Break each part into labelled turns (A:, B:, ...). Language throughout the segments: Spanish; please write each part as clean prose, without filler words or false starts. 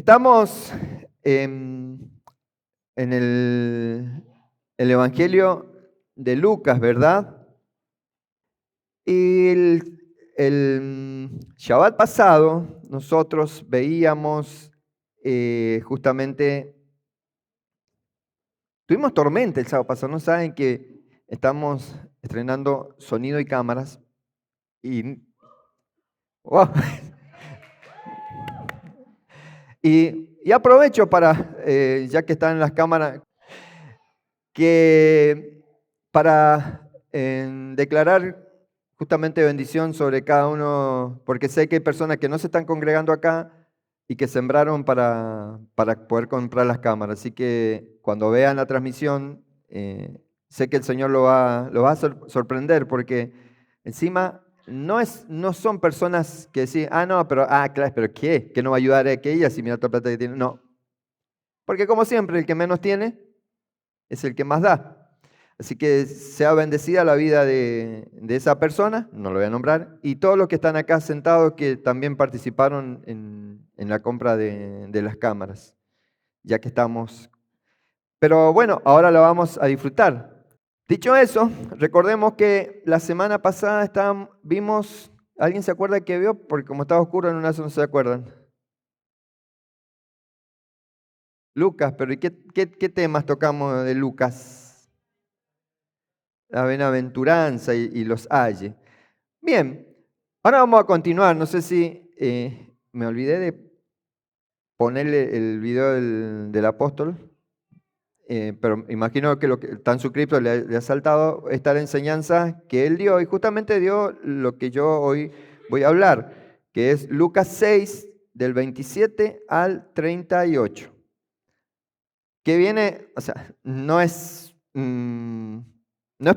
A: Estamos en el Evangelio de Lucas, ¿verdad? Y el Shabbat pasado nosotros veíamos justamente, tuvimos tormenta el sábado pasado, ¿no saben que estamos estrenando sonido y cámaras? Y, wow. Y aprovecho para, ya que están en las cámaras, que para declarar justamente bendición sobre cada uno, porque sé que hay personas que no se están congregando acá y que sembraron para poder comprar las cámaras. Así que cuando vean la transmisión, sé que el Señor lo va a sorprender, porque encima no son personas que decís, no, claro, pero ¿qué? ¿Qué no va a ayudar a aquella si mira toda la plata que tiene? No, porque como siempre, el que menos tiene es el que más da. Así que sea bendecida la vida de esa persona, no lo voy a nombrar, y todos los que están acá sentados que también participaron en la compra de las cámaras, ya que estamos. Pero bueno, ahora la vamos a disfrutar. Dicho eso, recordemos que la semana pasada vimos, ¿alguien se acuerda que vio? Porque como estaba oscuro en una no se acuerdan. Lucas, pero ¿y qué temas tocamos de Lucas? La bienaventuranza y los aye. Bien, ahora vamos a continuar. No sé si me olvidé de ponerle el video del apóstol, pero imagino que lo que está en su cripto le ha saltado esta la enseñanza que él dio, y justamente dio lo que yo hoy voy a hablar, que es Lucas 6, del 27 al 38. Que viene, o sea, no es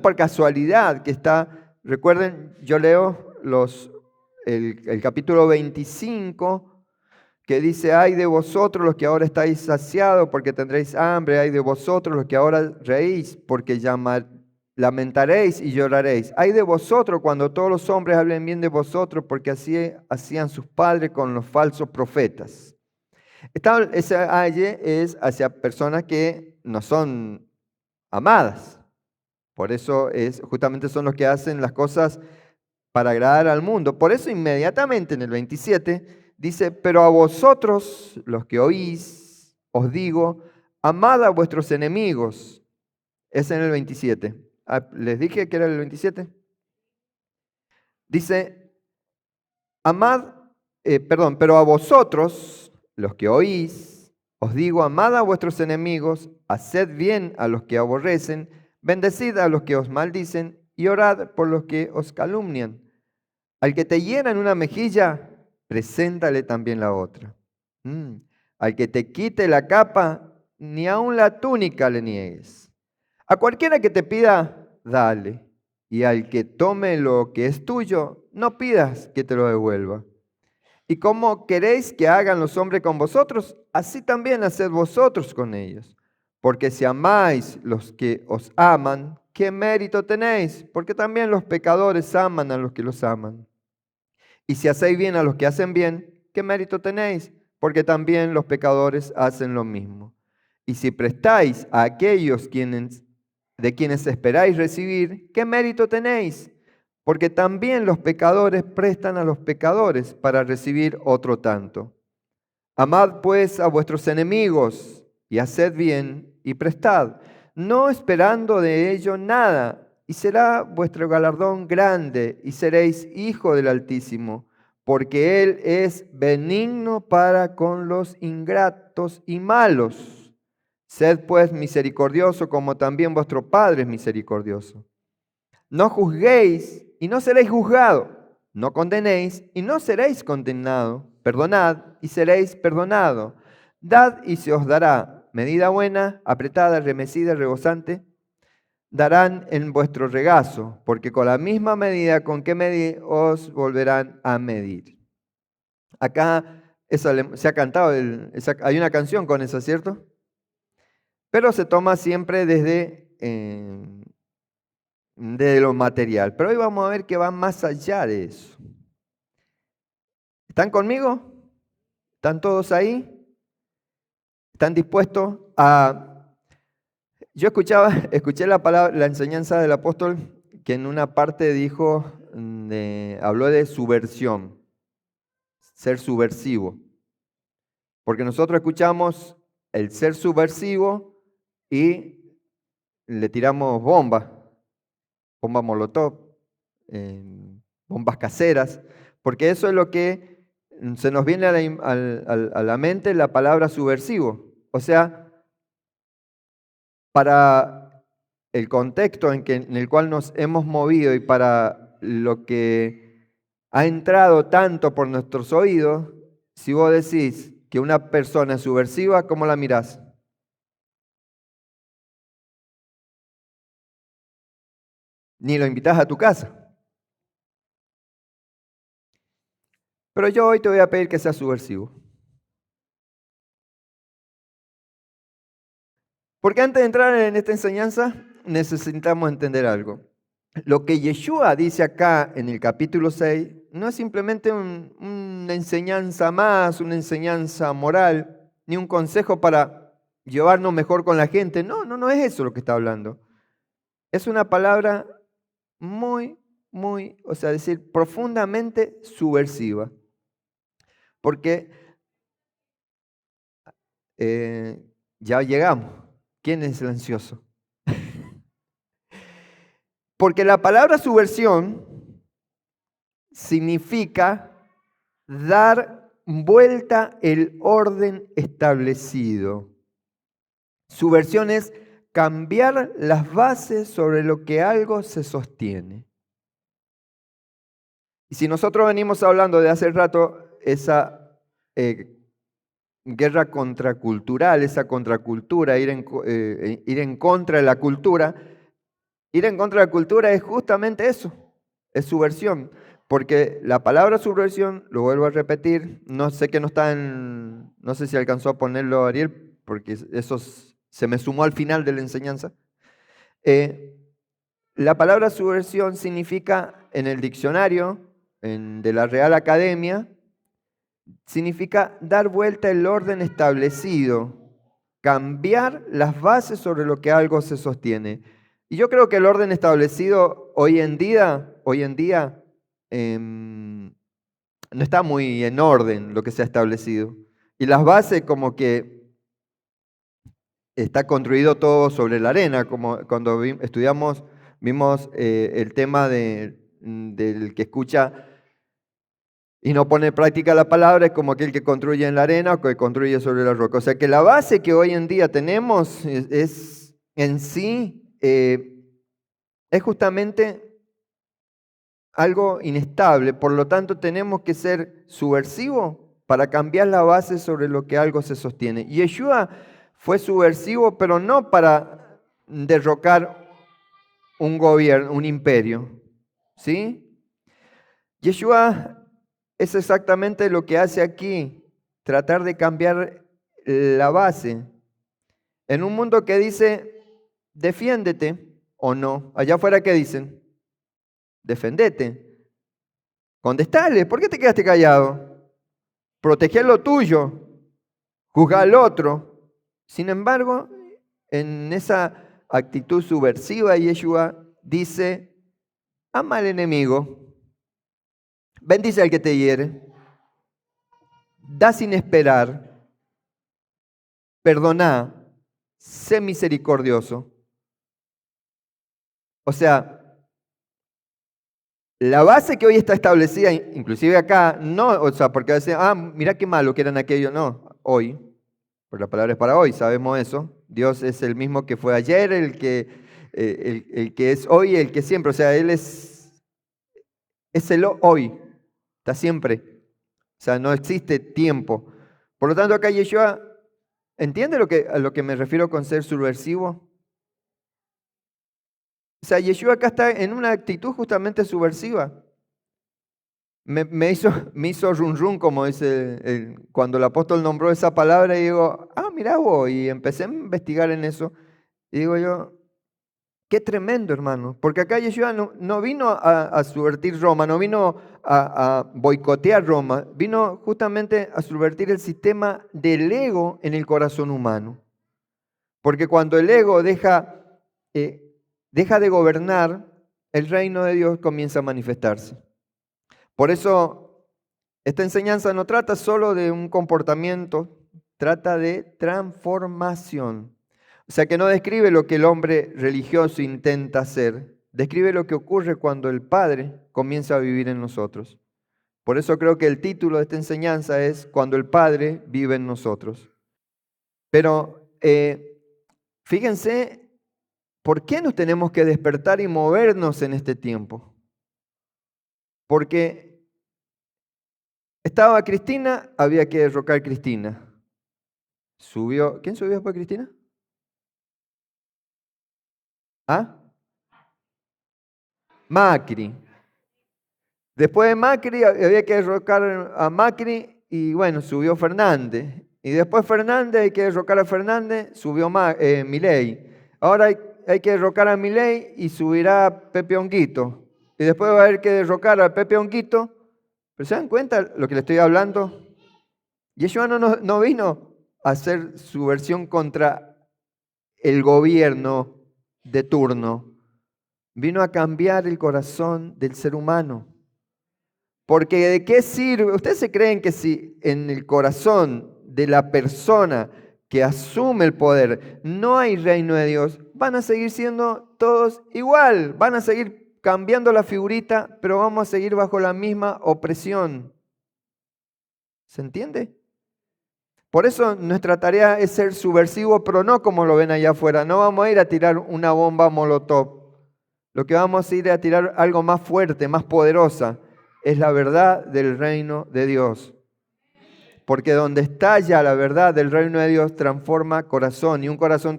A: por casualidad que está. Recuerden, yo leo el capítulo 25, que dice: ay de vosotros los que ahora estáis saciados, porque tendréis hambre; ay de vosotros los que ahora reís, porque lamentaréis y lloraréis; ay de vosotros cuando todos los hombres hablen bien de vosotros, porque así hacían sus padres con los falsos profetas. Ese aye es hacia personas que no son amadas. Por eso justamente son los que hacen las cosas para agradar al mundo. Por eso inmediatamente en el 27 dice: pero a vosotros, los que oís, os digo, amad a vuestros enemigos. Es en el 27. ¿Les dije que era el 27? Dice, pero a vosotros, los que oís, os digo, amad a vuestros enemigos, haced bien a los que aborrecen, bendecid a los que os maldicen y orad por los que os calumnian. Al que te hiera en una mejilla, preséntale también la otra. Al que te quite la capa, ni aun la túnica le niegues. A cualquiera que te pida, dale. Y al que tome lo que es tuyo, no pidas que te lo devuelva. Y como queréis que hagan los hombres con vosotros, así también haced vosotros con ellos. Porque si amáis los que os aman, ¿qué mérito tenéis? Porque también los pecadores aman a los que los aman. Y si hacéis bien a los que hacen bien, ¿qué mérito tenéis? Porque también los pecadores hacen lo mismo. Y si prestáis a aquellos de quienes esperáis recibir, ¿qué mérito tenéis? Porque también los pecadores prestan a los pecadores para recibir otro tanto. Amad pues a vuestros enemigos y haced bien y prestad, no esperando de ello nada, y será vuestro galardón grande y seréis hijo del Altísimo, porque Él es benigno para con los ingratos y malos. Sed pues misericordioso como también vuestro Padre es misericordioso. No juzguéis y no seréis juzgados. No condenéis y no seréis condenados. Perdonad y seréis perdonados. Dad y se os dará. Medida buena, apretada, remecida, rebosante, darán en vuestro regazo, porque con la misma medida con que medís os volverán a medir. Acá se ha cantado, hay una canción con eso, ¿cierto? Pero se toma siempre de lo material. Pero hoy vamos a ver que va más allá de eso. ¿Están conmigo? ¿Están todos ahí? ¿Están dispuestos a...? Yo escuché la enseñanza del apóstol que en una parte dijo, habló de subversión, ser subversivo. Porque nosotros escuchamos el ser subversivo y le tiramos bombas molotov, bombas caseras, porque eso es lo que se nos viene a la mente la palabra subversivo. O sea, para el contexto en el cual nos hemos movido y para lo que ha entrado tanto por nuestros oídos, si vos decís que una persona es subversiva, ¿cómo la mirás? Ni lo invitás a tu casa. Pero yo hoy te voy a pedir que seas subversivo. Porque antes de entrar en esta enseñanza, necesitamos entender algo. Lo que Yeshua dice acá en el capítulo 6 no es simplemente una enseñanza más, una enseñanza moral, ni un consejo para llevarnos mejor con la gente. No es eso lo que está hablando. Es una palabra muy, o sea, decir, profundamente subversiva. Porque ya llegamos. ¿Quién es el ansioso? Porque la palabra subversión significa dar vuelta el orden establecido. Subversión es cambiar las bases sobre lo que algo se sostiene. Y si nosotros venimos hablando de hace rato esa guerra contracultural, esa contracultura, ir en contra de la cultura, ir en contra de la cultura es justamente eso, es subversión. Porque la palabra subversión, lo vuelvo a repetir, no sé que no está no sé si alcanzó a ponerlo Ariel, porque eso se me sumó al final de la enseñanza. La palabra subversión significa en el diccionario de la Real Academia, significa dar vuelta el orden establecido, cambiar las bases sobre lo que algo se sostiene. Y yo creo que el orden establecido hoy en día no está muy en orden lo que se ha establecido. Y las bases como que está construido todo sobre la arena, como cuando vimos el tema del que escucha y no pone en práctica la palabra, es como aquel que construye en la arena o que construye sobre la roca. O sea que la base que hoy en día tenemos es en sí, es justamente algo inestable. Por lo tanto, tenemos que ser subversivos para cambiar la base sobre lo que algo se sostiene. Y Yeshua fue subversivo, pero no para derrocar un gobierno, un imperio. ¿Sí? Yeshua es exactamente lo que hace aquí, tratar de cambiar la base. En un mundo que dice, defiéndete o no. Allá afuera, ¿qué dicen? Defendete. Contestale, ¿por qué te quedaste callado? Proteger lo tuyo, juzgar al otro. Sin embargo, en esa actitud subversiva, Yeshua dice, ama al enemigo, bendice al que te hiere, da sin esperar, perdona, sé misericordioso. O sea, la base que hoy está establecida, inclusive acá, no, o sea, porque decían, mira qué malo que eran aquellos, no, hoy, porque la palabra es para hoy, sabemos eso. Dios es el mismo que fue ayer, el que es hoy, el que siempre, o sea, Él es el hoy, está siempre, o sea, no existe tiempo. Por lo tanto, acá Yeshua, ¿entiende a lo que me refiero con ser subversivo? O sea, Yeshua acá está en una actitud justamente subversiva. Me hizo run run, como dice cuando el apóstol nombró esa palabra, y digo, mirá vos, y empecé a investigar en eso, y digo yo, Qué tremendo, hermano, porque acá Yeshua no vino a subvertir Roma, no vino a boicotear Roma, vino justamente a subvertir el sistema del ego en el corazón humano. Porque cuando el ego deja de gobernar, el reino de Dios comienza a manifestarse. Por eso, esta enseñanza no trata solo de un comportamiento, trata de transformación. O sea que no describe lo que el hombre religioso intenta hacer, describe lo que ocurre cuando el Padre comienza a vivir en nosotros. Por eso creo que el título de esta enseñanza es Cuando el Padre vive en nosotros. Pero fíjense, ¿por qué nos tenemos que despertar y movernos en este tiempo? Porque estaba Cristina, había que derrocar a Cristina. ¿Quién subió después de Cristina? ¿Ah? Macri. Después de Macri había que derrocar a Macri y bueno, subió Fernández. Y después Fernández, hay que derrocar a Fernández, subió Milei. Ahora hay que derrocar a Milei y subirá Pepe Honguito. Y después va a haber que derrocar a Pepe Honguito. ¿Pero se dan cuenta lo que le estoy hablando? Yeshua no vino a hacer su versión contra el gobierno de turno. Vino a cambiar el corazón del ser humano. Porque ¿de qué sirve? ¿Ustedes se creen que si en el corazón de la persona que asume el poder no hay reino de Dios, van a seguir siendo todos igual? Van a seguir cambiando la figurita, pero vamos a seguir bajo la misma opresión. ¿Se entiende? Por eso nuestra tarea es ser subversivo, pero no como lo ven allá afuera. No vamos a ir a tirar una bomba molotov. Lo que vamos a ir a tirar algo más fuerte, más poderosa, es la verdad del reino de Dios. Porque donde estalla la verdad del reino de Dios transforma corazón. Y un corazón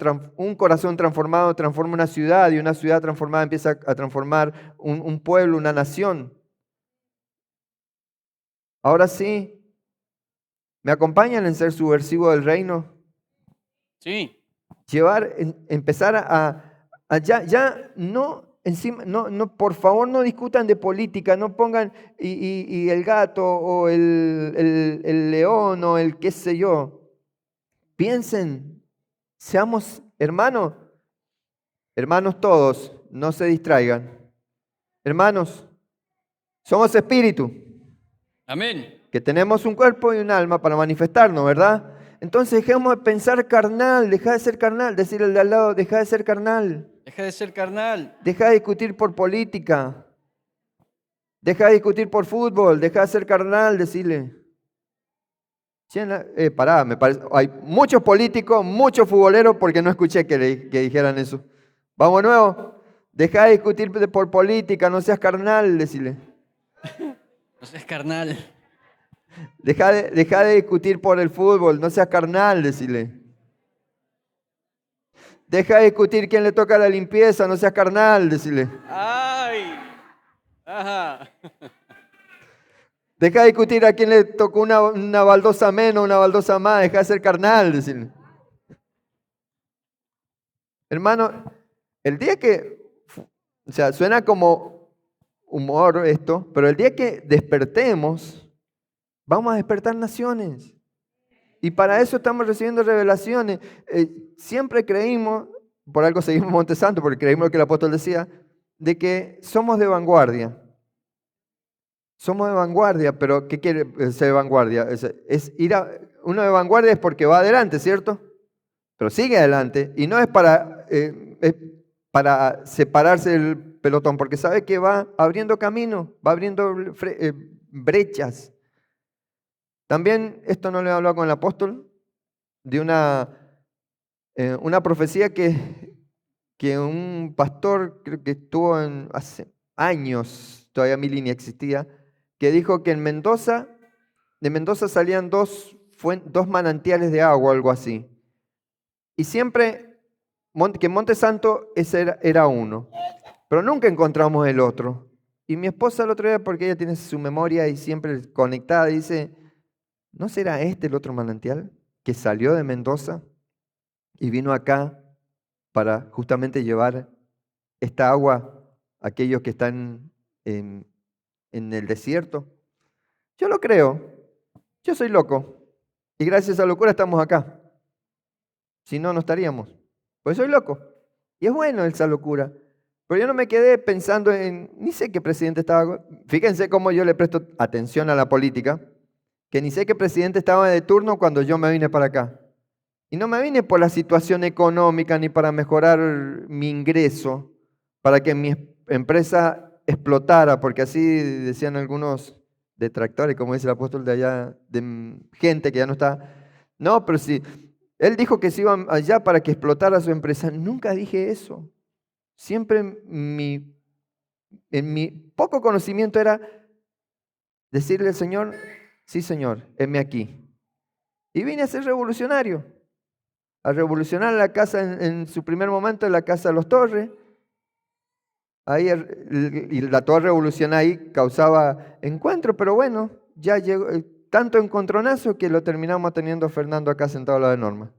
A: transformado transforma una ciudad. Y una ciudad transformada empieza a transformar un pueblo, una nación. Ahora sí, ¿me acompañan en ser subversivo del reino?
B: Sí.
A: Empezar a ya no, encima, no, por favor no discutan de política, no pongan y el gato o el león o el qué sé yo. Piensen, seamos hermanos todos, no se distraigan. Hermanos, somos espíritu.
B: Amén.
A: Que tenemos un cuerpo y un alma para manifestarnos, ¿verdad? Entonces dejemos de pensar carnal, deja de ser carnal, decirle al de al lado, deja de ser carnal.
B: Deja de ser carnal.
A: Deja de discutir por política, deja de discutir por fútbol, deja de ser carnal, decirle. Pará, me parece, hay muchos políticos, muchos futboleros, porque no escuché que dijeran eso. Vamos de nuevo, deja de discutir por política, no seas carnal, decirle.
B: No seas carnal.
A: Deja de discutir por el fútbol, no seas carnal, decirle. Deja de discutir quién le toca la limpieza, no seas carnal, decirle.
B: ¡Ay! Ajá.
A: Deja de discutir a quién le tocó una baldosa menos, una baldosa más, deja de ser carnal, decirle. Hermano, el día o sea, suena como humor esto, pero el día que despertemos, vamos a despertar naciones. Y para eso estamos recibiendo revelaciones. Siempre creímos, por algo seguimos Monte Santo, porque creímos lo que el apóstol decía, de que somos de vanguardia. Somos de vanguardia, pero ¿qué quiere ser de vanguardia? Uno de vanguardia es porque va adelante, ¿cierto? Pero sigue adelante y no es para separarse del pelotón, porque sabe que va abriendo camino, va abriendo brechas. También esto no le he hablado con el apóstol, de una profecía que un pastor, creo que estuvo hace años, todavía mi línea existía, que dijo que de Mendoza salían dos manantiales de agua, algo así. Y siempre, que Monte Santo ese era uno, pero nunca encontramos el otro. Y mi esposa el otro día, porque ella tiene su memoria y siempre conectada, dice, ¿no será este el otro manantial que salió de Mendoza y vino acá para justamente llevar esta agua a aquellos que están en el desierto? Yo lo creo. Yo soy loco. Y gracias a esa locura estamos acá. Si no, no estaríamos. Pues soy loco. Y es bueno esa locura. Pero yo no me quedé pensando ni sé qué presidente estaba. Fíjense cómo yo le presto atención a la política, que ni sé qué presidente estaba de turno cuando yo me vine para acá. Y no me vine por la situación económica ni para mejorar mi ingreso, para que mi empresa explotara, porque así decían algunos detractores, como dice el apóstol de allá, de gente que ya no está. No, pero si él dijo que se iba allá para que explotara su empresa, nunca dije eso. Siempre en mi poco conocimiento era decirle al Señor, sí Señor, heme aquí. Y vine a ser revolucionario, a revolucionar la casa en su primer momento, en la casa de los Torres. Ahí, y la toda revolución ahí causaba encuentro, pero bueno, ya llegó tanto encontronazo que lo terminamos teniendo Fernando acá sentado al lado de Norma.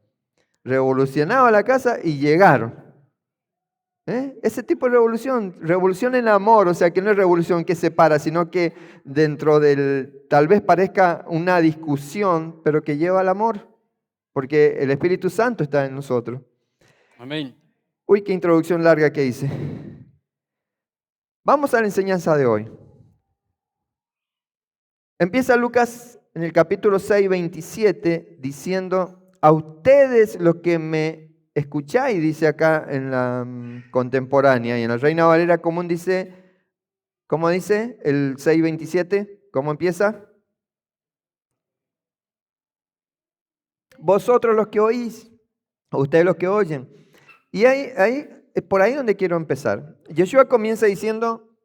A: Revolucionaba la casa y llegaron. Ese tipo de revolución, revolución en amor, o sea que no es revolución que separa, sino que dentro del, tal vez parezca una discusión, pero que lleva al amor, porque el Espíritu Santo está en nosotros.
B: Amén.
A: Uy, qué introducción larga que hice. Vamos a la enseñanza de hoy. Empieza Lucas en el capítulo 6, 27, diciendo, a ustedes los que me escucháis, dice acá en la contemporánea, y en la Reina Valera común dice, ¿cómo dice el 6, 27? ¿Cómo empieza? Vosotros los que oís, ustedes los que oyen. Y es por ahí donde quiero empezar. Yeshua comienza diciendo,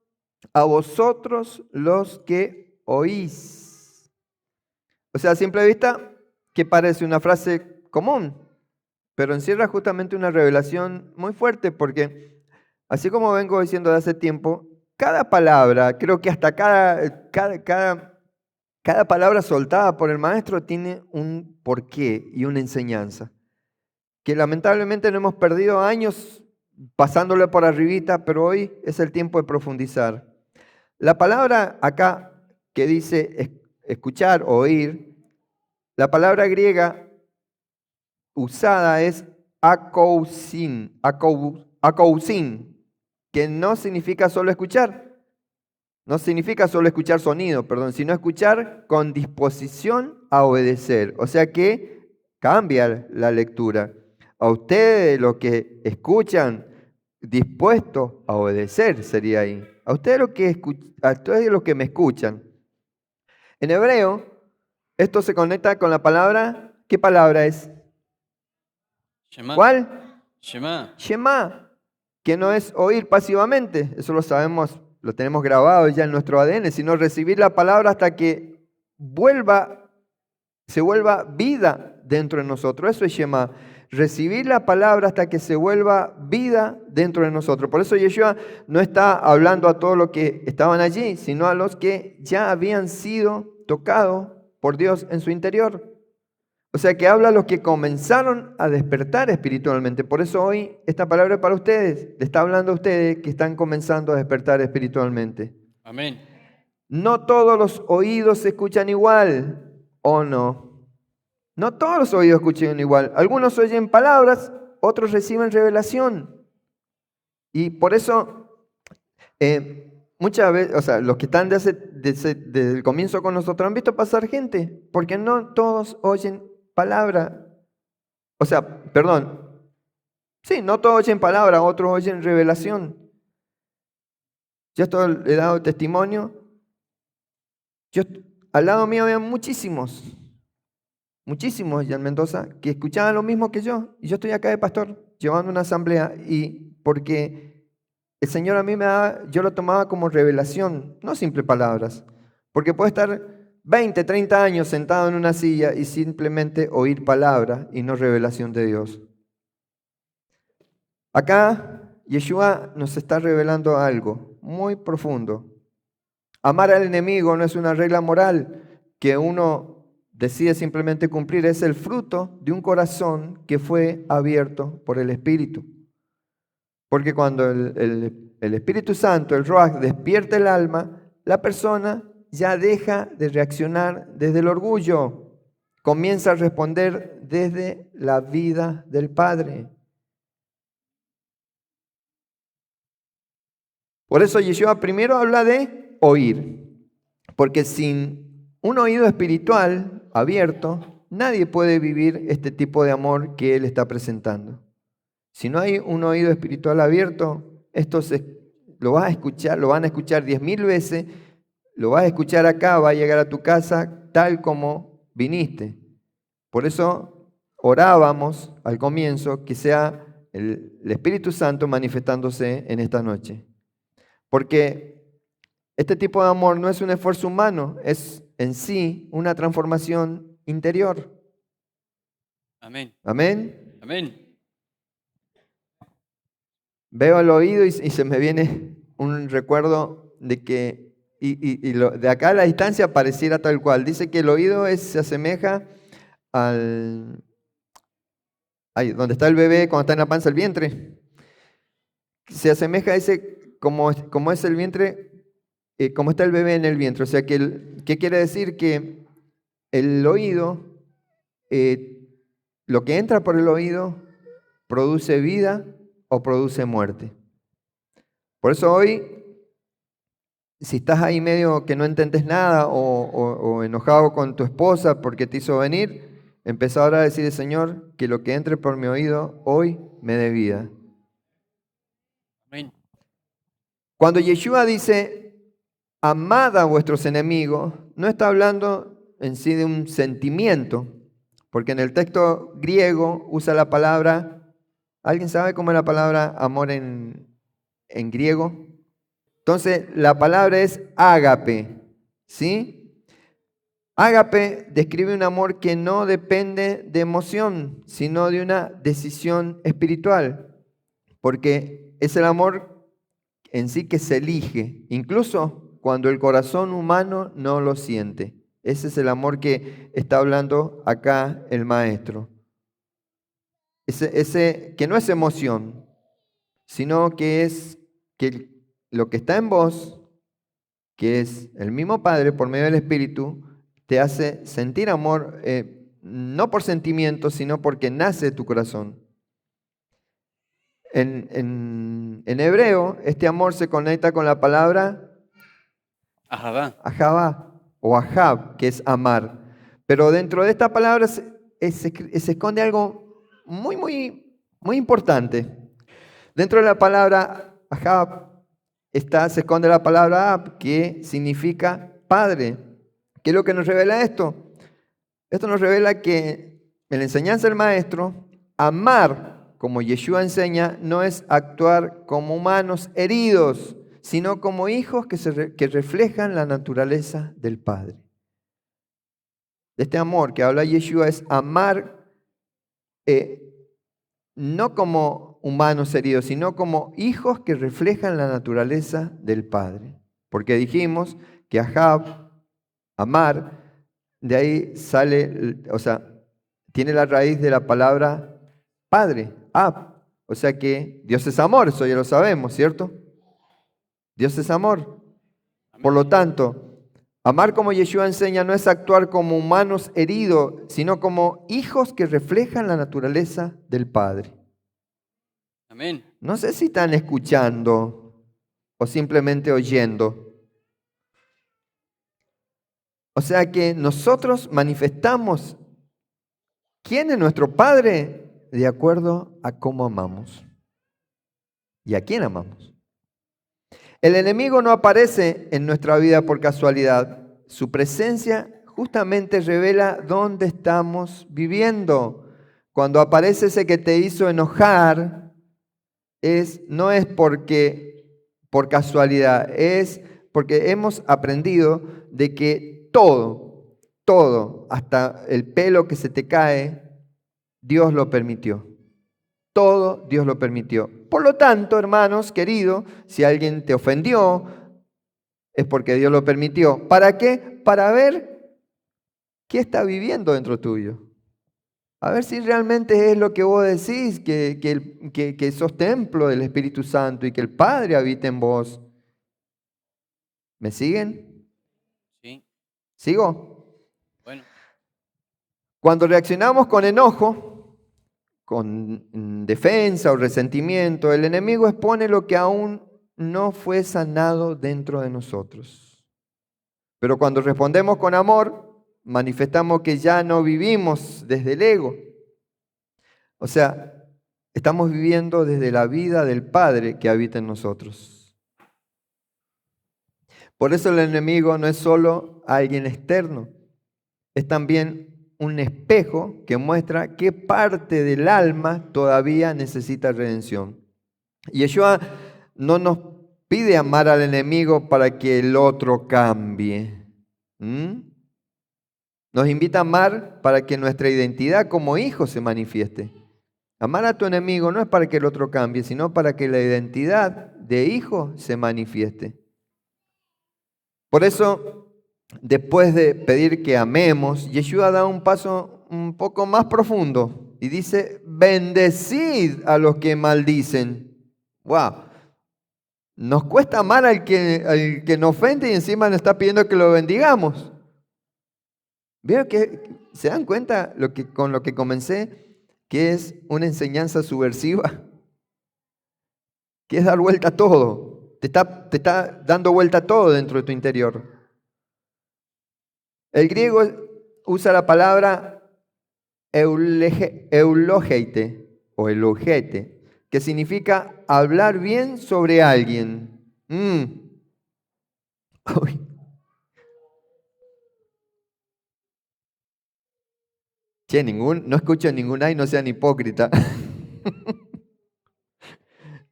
A: a vosotros los que oís. O sea, a simple vista, que parece una frase común, pero encierra justamente una revelación muy fuerte, porque así como vengo diciendo de hace tiempo, cada palabra, creo que hasta cada palabra soltada por el maestro tiene un porqué y una enseñanza, que lamentablemente no hemos perdido años pasándole por arribita, pero hoy es el tiempo de profundizar. La palabra acá que dice escuchar, oír, la palabra griega usada es akousin, que no significa solo escuchar, no significa solo escuchar sonido, perdón, sino escuchar con disposición a obedecer. O sea que cambia la lectura. A ustedes los que escuchan, dispuestos a obedecer sería ahí. A ustedes los que me escuchan. En hebreo, esto se conecta con la palabra, ¿qué palabra es?
B: Shema.
A: ¿Cuál?
B: Shema.
A: Shema, que no es oír pasivamente, eso lo sabemos, lo tenemos grabado ya en nuestro ADN, sino recibir la palabra hasta que se vuelva vida dentro de nosotros. Eso es Shema, recibir la palabra hasta que se vuelva vida dentro de nosotros. Por eso Yeshua no está hablando a todos los que estaban allí, sino a los que ya habían sido tocados por Dios en su interior. O sea que habla a los que comenzaron a despertar espiritualmente. Por eso hoy esta palabra es para ustedes. Le está hablando a ustedes que están comenzando a despertar espiritualmente.
B: Amén.
A: No todos los oídos se escuchan igual, ¿o no? No todos los oídos escuchan igual. Algunos oyen palabras, otros reciben revelación. Y por eso, muchas veces, o sea, los que están desde el comienzo con nosotros han visto pasar gente, porque no todos oyen palabra. O sea, perdón. Sí, no todos oyen palabra, otros oyen revelación. Yo he dado testimonio. Al lado mío había muchísimos allá en Mendoza, que escuchaban lo mismo que yo. Y yo estoy acá de pastor, llevando una asamblea, y porque el Señor a mí yo lo tomaba como revelación, no simple palabras. Porque puede estar 20, 30 años sentado en una silla y simplemente oír palabra y no revelación de Dios. Acá Yeshua nos está revelando algo muy profundo. Amar al enemigo no es una regla moral que uno decide simplemente cumplir, es el fruto de un corazón que fue abierto por el Espíritu. Porque cuando el Espíritu Santo, el Ruach, despierta el alma, la persona ya deja de reaccionar desde el orgullo, comienza a responder desde la vida del Padre. Por eso Yeshua primero habla de oír, porque sin un oído espiritual abierto, nadie puede vivir este tipo de amor que Él está presentando. Si no hay un oído espiritual abierto, lo vas a escuchar, lo van a escuchar 10.000 veces, lo vas a escuchar acá, va a llegar a tu casa tal como viniste. Por eso orábamos al comienzo que sea el Espíritu Santo manifestándose en esta noche. Porque este tipo de amor no es un esfuerzo humano, es en sí una transformación interior.
B: Amén.
A: Amén.
B: Amén.
A: Veo el oído y se me viene un recuerdo de que, de acá a la distancia pareciera tal cual. Dice que el oído se asemeja al, ahí, donde está el bebé cuando está en la panza, el vientre. Se asemeja a ese, como es el vientre, como está el bebé en el vientre. O sea, ¿qué quiere decir? Que el oído, lo que entra por el oído, produce vida o produce muerte. Por eso hoy, si estás ahí medio que no entendés nada o enojado con tu esposa porque te hizo venir, empezá ahora a decir, Señor, que lo que entre por mi oído hoy me dé vida.
B: Amén.
A: Cuando Yeshua dice, amad a vuestros enemigos, no está hablando en sí de un sentimiento, porque en el texto griego usa la palabra, ¿alguien sabe cómo es la palabra amor en griego? Entonces, la palabra es ágape, ¿sí? Ágape describe un amor que no depende de emoción, sino de una decisión espiritual, porque es el amor en sí que se elige, incluso cuando el corazón humano no lo siente. Ese es el amor que está hablando acá el maestro. Ese que no es emoción, sino que es que lo que está en vos, que es el mismo Padre por medio del Espíritu, te hace sentir amor, no por sentimiento, sino porque nace de tu corazón. En hebreo, este amor se conecta con la palabra
B: Ahabá.
A: ahabá o ahab, que es amar. Pero dentro de esta palabra se esconde algo muy importante. Dentro de la palabra ahab se esconde la palabra ab, que significa padre. ¿Qué es lo que nos revela esto? Esto nos revela que en la enseñanza del maestro, amar, como Yeshua enseña, no es actuar como humanos heridos, sino como hijos que reflejan la naturaleza del Padre. Este amor que habla Yeshua es amar no como humanos heridos, sino como hijos que reflejan la naturaleza del Padre. Porque dijimos que ahab, amar, de ahí sale, o sea, tiene la raíz de la palabra Padre, Ab. O sea que Dios es amor, eso ya lo sabemos, ¿cierto? Dios es amor. Por lo tanto, amar como Yeshua enseña no es actuar como humanos heridos, sino como hijos que reflejan la naturaleza del Padre.
B: Amén.
A: No sé si están escuchando o simplemente oyendo. O sea que nosotros manifestamos quién es nuestro Padre de acuerdo a cómo amamos y a quién amamos. El enemigo no aparece en nuestra vida por casualidad. Su presencia justamente revela dónde estamos viviendo. Cuando aparece ese que te hizo enojar, no es por casualidad, es porque hemos aprendido de que todo, hasta el pelo que se te cae, Dios lo permitió. Todo Dios lo permitió. Por lo tanto, hermanos, queridos, si alguien te ofendió, es porque Dios lo permitió. ¿Para qué? Para ver qué está viviendo dentro tuyo. A ver si realmente es lo que vos decís, que sos templo del Espíritu Santo y que el Padre habita en vos. ¿Me siguen?
B: Sí.
A: ¿Sigo?
B: Bueno.
A: Cuando reaccionamos con enojo, con defensa o resentimiento, el enemigo expone lo que aún no fue sanado dentro de nosotros. Pero cuando respondemos con amor, manifestamos que ya no vivimos desde el ego. O sea, estamos viviendo desde la vida del Padre que habita en nosotros. Por eso el enemigo no es solo alguien externo, es también un espejo que muestra qué parte del alma todavía necesita redención. Yeshua no nos pide amar al enemigo para que el otro cambie. Nos invita a amar para que nuestra identidad como hijos se manifieste. Amar a tu enemigo no es para que el otro cambie, sino para que la identidad de hijo se manifieste. Por eso, después de pedir que amemos, Yeshua da un paso un poco más profundo y dice, bendecid a los que maldicen. ¡Wow! Nos cuesta amar al que nos ofende y encima nos está pidiendo que lo bendigamos. ¿Vieron que se dan cuenta con lo que comencé? Que es una enseñanza subversiva, que es dar vuelta a todo. Te está dando vuelta a todo dentro de tu interior. El griego usa la palabra eulogeite o elogete, que significa hablar bien sobre alguien. Uy. Che, no escucho ningún ay, no sean hipócrita.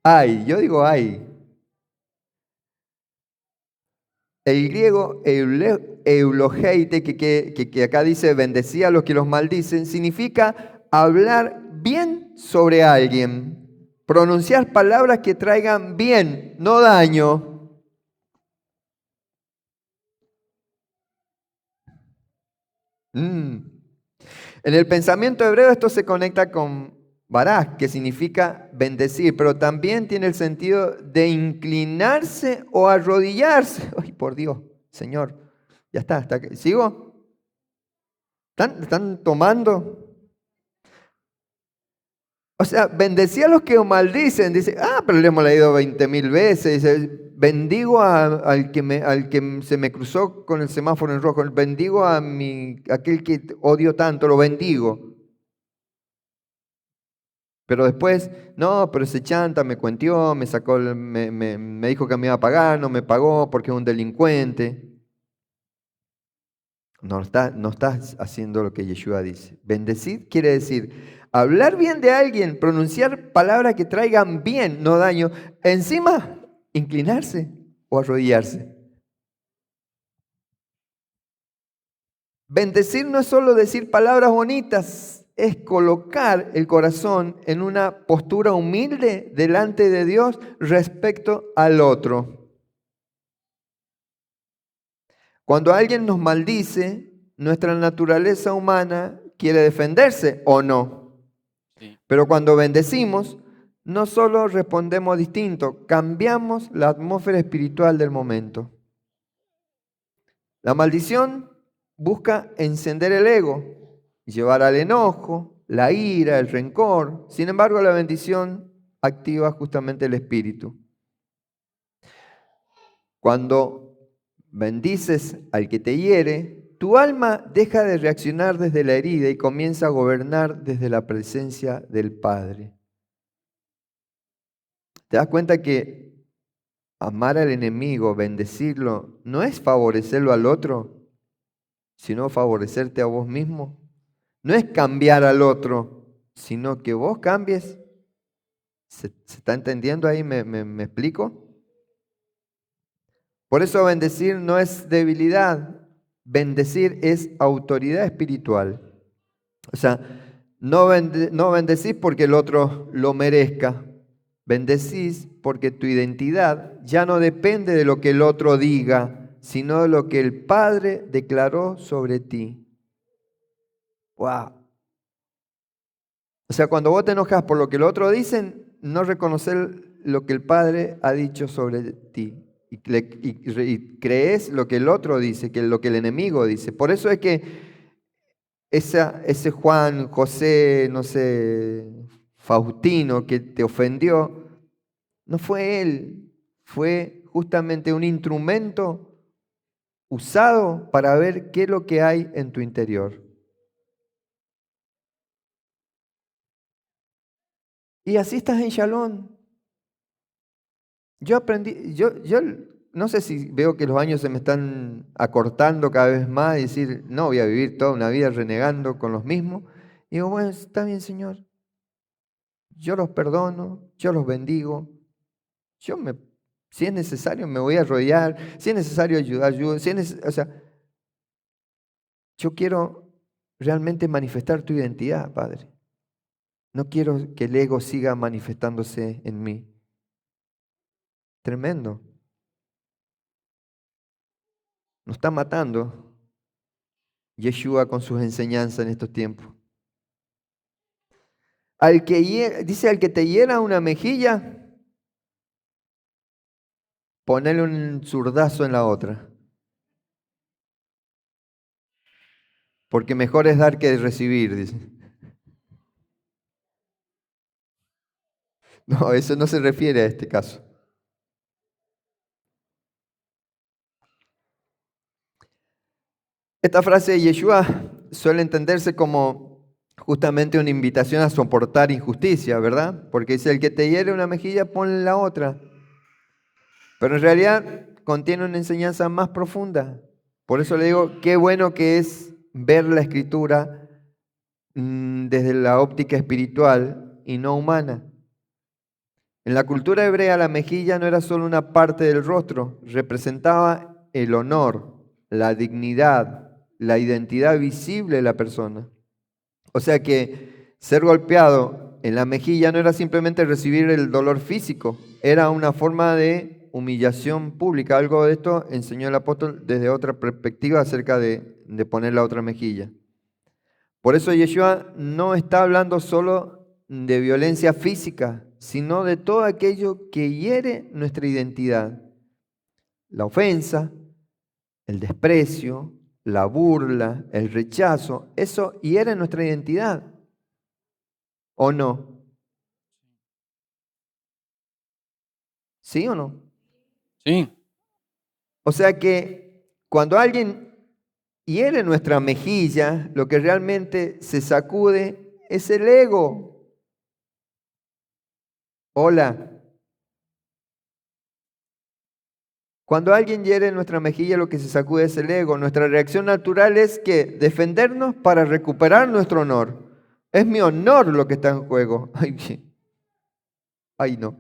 A: Ay, yo digo ay. El griego eulogeite, que acá dice bendecía a los que los maldicen, significa hablar bien sobre alguien, pronunciar palabras que traigan bien, no daño. En el pensamiento hebreo esto se conecta con baraj, que significa bendecir, pero también tiene el sentido de inclinarse o arrodillarse. Ay, por Dios, Señor, ya está, ¿sigo? ¿Están tomando? O sea, bendecía a los que maldicen. Dice, pero le hemos leído 20.000 veces. Dice, bendigo al que se me cruzó con el semáforo en rojo. Bendigo a aquel que odio tanto, lo bendigo. Pero después, no, pero ese chanta me cuenteó, me sacó, me dijo que me iba a pagar, no me pagó porque es un delincuente. No estás haciendo lo que Yeshua dice. Bendecir quiere decir hablar bien de alguien, pronunciar palabras que traigan bien, no daño. Encima, inclinarse o arrodillarse. Bendecir no es solo decir palabras bonitas, es colocar el corazón en una postura humilde delante de Dios respecto al otro. Cuando alguien nos maldice, nuestra naturaleza humana quiere defenderse o no.
B: Sí.
A: Pero cuando bendecimos, no solo respondemos distinto, cambiamos la atmósfera espiritual del momento. La maldición busca encender el ego, llevar al enojo, la ira, el rencor. Sin embargo, la bendición activa justamente el espíritu. Cuando bendices al que te hiere, tu alma deja de reaccionar desde la herida y comienza a gobernar desde la presencia del Padre. ¿Te das cuenta que amar al enemigo, bendecirlo, no es favorecerlo al otro, sino favorecerte a vos mismo? No es cambiar al otro, sino que vos cambies. ¿Se está entendiendo ahí? ¿Me explico? Por eso bendecir no es debilidad, bendecir es autoridad espiritual. O sea, no bendecís porque el otro lo merezca, bendecís porque tu identidad ya no depende de lo que el otro diga, sino de lo que el Padre declaró sobre ti. ¡Wow! O sea, cuando vos te enojas por lo que los otros dicen, no reconocer lo que el Padre ha dicho sobre ti. Y crees lo que el otro dice, que lo que el enemigo dice. Por eso es que ese Juan, José, no sé, Faustino que te ofendió, no fue él, fue justamente un instrumento usado para ver qué es lo que hay en tu interior. Y así estás en Shalom. Yo aprendí, yo no sé si veo que los años se me están acortando cada vez más y decir, no voy a vivir toda una vida renegando con los mismos. Y digo, bueno, está bien, Señor. Yo los perdono, yo los bendigo. Si es necesario, me voy a arrodillar. Si es necesario ayudar, ayudo. O sea, yo quiero realmente manifestar tu identidad, Padre. No quiero que el ego siga manifestándose en mí. Tremendo. Nos está matando Yeshua con sus enseñanzas en estos tiempos. Dice, al que te hiera una mejilla, ponele un zurdazo en la otra. Porque mejor es dar que recibir, dice. No, eso no se refiere a este caso. Esta frase de Yeshua suele entenderse como justamente una invitación a soportar injusticia, ¿verdad? Porque dice, el que te hiere una mejilla, ponle la otra. Pero en realidad contiene una enseñanza más profunda. Por eso le digo, qué bueno que es ver la Escritura desde la óptica espiritual y no humana. En la cultura hebrea la mejilla no era solo una parte del rostro, representaba el honor, la dignidad, la identidad visible de la persona. O sea que ser golpeado en la mejilla no era simplemente recibir el dolor físico, era una forma de humillación pública. Algo de esto enseñó el apóstol desde otra perspectiva acerca de poner la otra mejilla. Por eso Yeshua no está hablando solo de violencia física, sino de todo aquello que hiere nuestra identidad. La ofensa, el desprecio, la burla, el rechazo, eso hiere nuestra identidad. ¿O no? ¿Sí o no?
B: Sí.
A: O sea que cuando alguien hiere nuestra mejilla, lo que realmente se sacude es el ego. Hola. Cuando alguien hiere nuestra mejilla, lo que se sacude es el ego. Nuestra reacción natural es que defendernos para recuperar nuestro honor. Es mi honor lo que está en juego. Ay, no.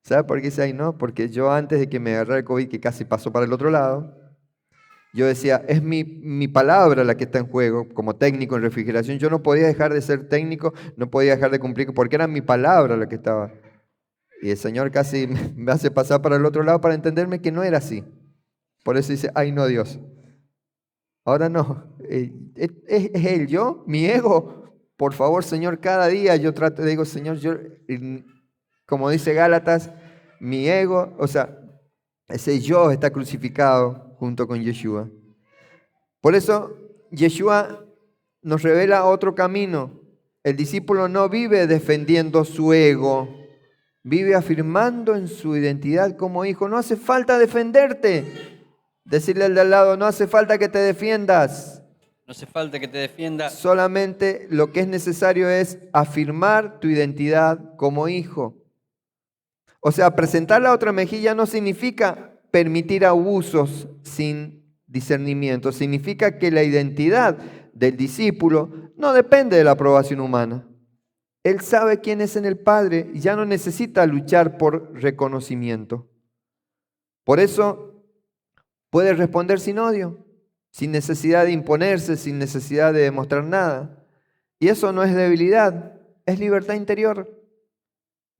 A: ¿Sabe por qué dice ay no? Porque yo antes de que me agarrara el COVID, que casi pasó para el otro lado, yo decía, es mi palabra la que está en juego como técnico en refrigeración. Yo no podía dejar de ser técnico, no podía dejar de cumplir, porque era mi palabra la que estaba. Y el Señor casi me hace pasar para el otro lado para entenderme que no era así. Por eso dice, ay no Dios. Ahora no, es Él, yo, mi ego. Por favor, Señor, cada día yo trato, digo, Señor, yo, como dice Gálatas, mi ego, o sea, ese yo está crucificado junto con Yeshua. Por eso, Yeshua nos revela otro camino. El discípulo no vive defendiendo su ego, vive afirmando en su identidad como hijo. No hace falta defenderte. Decirle al de al lado, no hace falta que te defiendas.
B: No hace falta que te defienda.
A: Solamente lo que es necesario es afirmar tu identidad como hijo. O sea, presentar la otra mejilla no significa permitir abusos sin discernimiento. Significa que la identidad del discípulo no depende de la aprobación humana. Él sabe quién es en el Padre y ya no necesita luchar por reconocimiento. Por eso puede responder sin odio, sin necesidad de imponerse, sin necesidad de demostrar nada. Y eso no es debilidad, es libertad interior.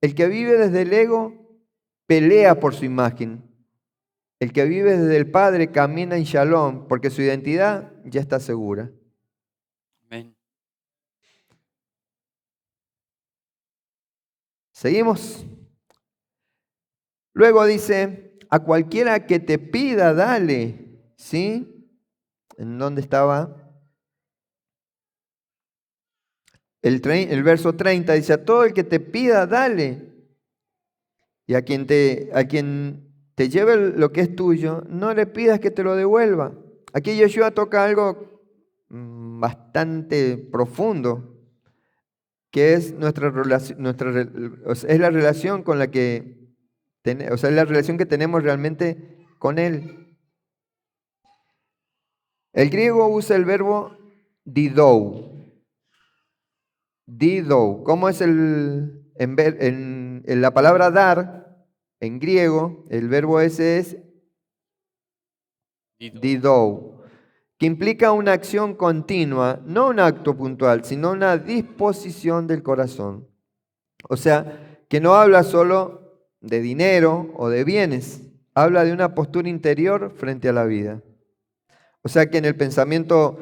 A: El que vive desde el ego pelea por su imagen. El que vive desde el Padre camina en Shalom porque su identidad ya está segura. Seguimos. Luego dice, a cualquiera que te pida, dale. ¿Sí? ¿En dónde estaba? El verso 30 dice, a todo el que te pida, dale. Y a quien te lleve lo que es tuyo, no le pidas que te lo devuelva. Aquí Yeshua toca algo bastante profundo, que es nuestra relación, es la relación con la que es la relación que tenemos realmente con Él. El griego usa el verbo didou. Didou. ¿Cómo es en la palabra dar, en griego, el verbo ese es didou, que implica una acción continua, no un acto puntual, sino una disposición del corazón. O sea, que no habla solo de dinero o de bienes, habla de una postura interior frente a la vida. O sea que en el pensamiento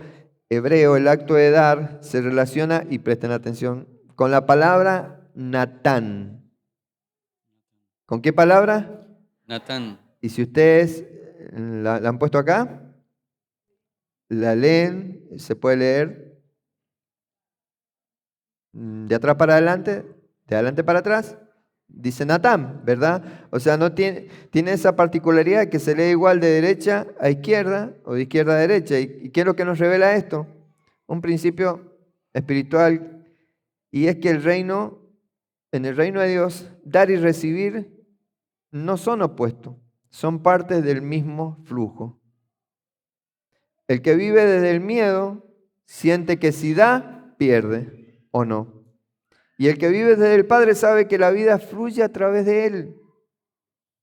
A: hebreo el acto de dar se relaciona, y presten atención, con la palabra Natán. ¿Con qué palabra?
B: Natán.
A: Y si ustedes la han puesto acá, la leen, se puede leer de atrás para adelante, de adelante para atrás, dice Natán, ¿verdad? O sea, no tiene esa particularidad que se lee igual de derecha a izquierda o de izquierda a derecha. ¿Y qué es lo que nos revela esto? Un principio espiritual, y es que en el reino de Dios, dar y recibir no son opuestos, son partes del mismo flujo. El que vive desde el miedo siente que si da, pierde o no. Y el que vive desde el Padre sabe que la vida fluye a través de él.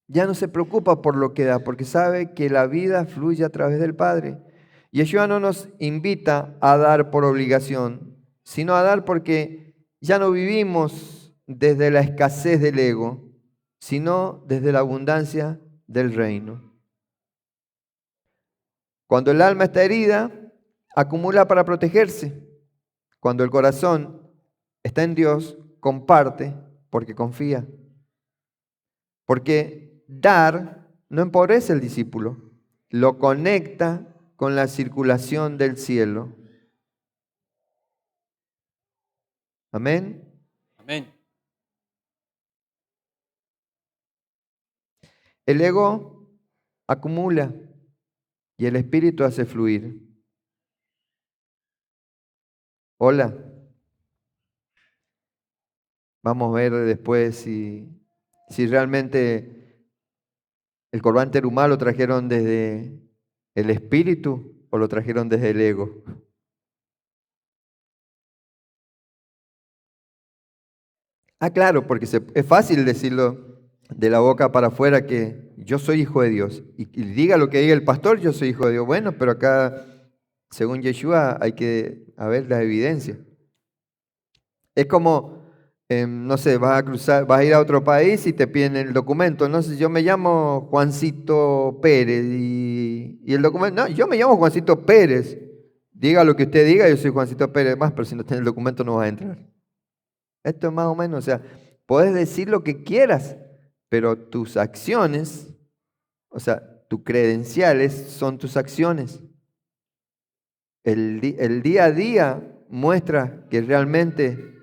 A: Ya no se preocupa por lo que da, porque sabe que la vida fluye a través del Padre. Yeshua no nos invita a dar por obligación, sino a dar porque ya no vivimos desde la escasez del ego, sino desde la abundancia del reino. Cuando el alma está herida, acumula para protegerse. Cuando el corazón está en Dios, comparte porque confía. Porque dar no empobrece al discípulo, lo conecta con la circulación del cielo. Amén.
B: Amén.
A: El ego acumula y el espíritu hace fluir. Hola. Vamos a ver después si realmente el Corbán Terumá lo trajeron desde el espíritu o lo trajeron desde el ego. Ah, claro, porque es fácil decirlo de la boca para afuera que yo soy hijo de Dios. Y diga lo que diga el pastor, yo soy hijo de Dios. Bueno, pero acá, según Yeshua, hay que ver la evidencia. Es como, no sé, vas a ir a otro país y te piden el documento. No sé, yo me llamo Juancito Pérez y el documento, no, yo me llamo Juancito Pérez. Diga lo que usted diga, yo soy Juancito Pérez más, pero si no tiene el documento no vas a entrar. Esto es más o menos, o sea, puedes decir lo que quieras, pero tus acciones, o sea, tus credenciales son tus acciones. El día a día muestra que realmente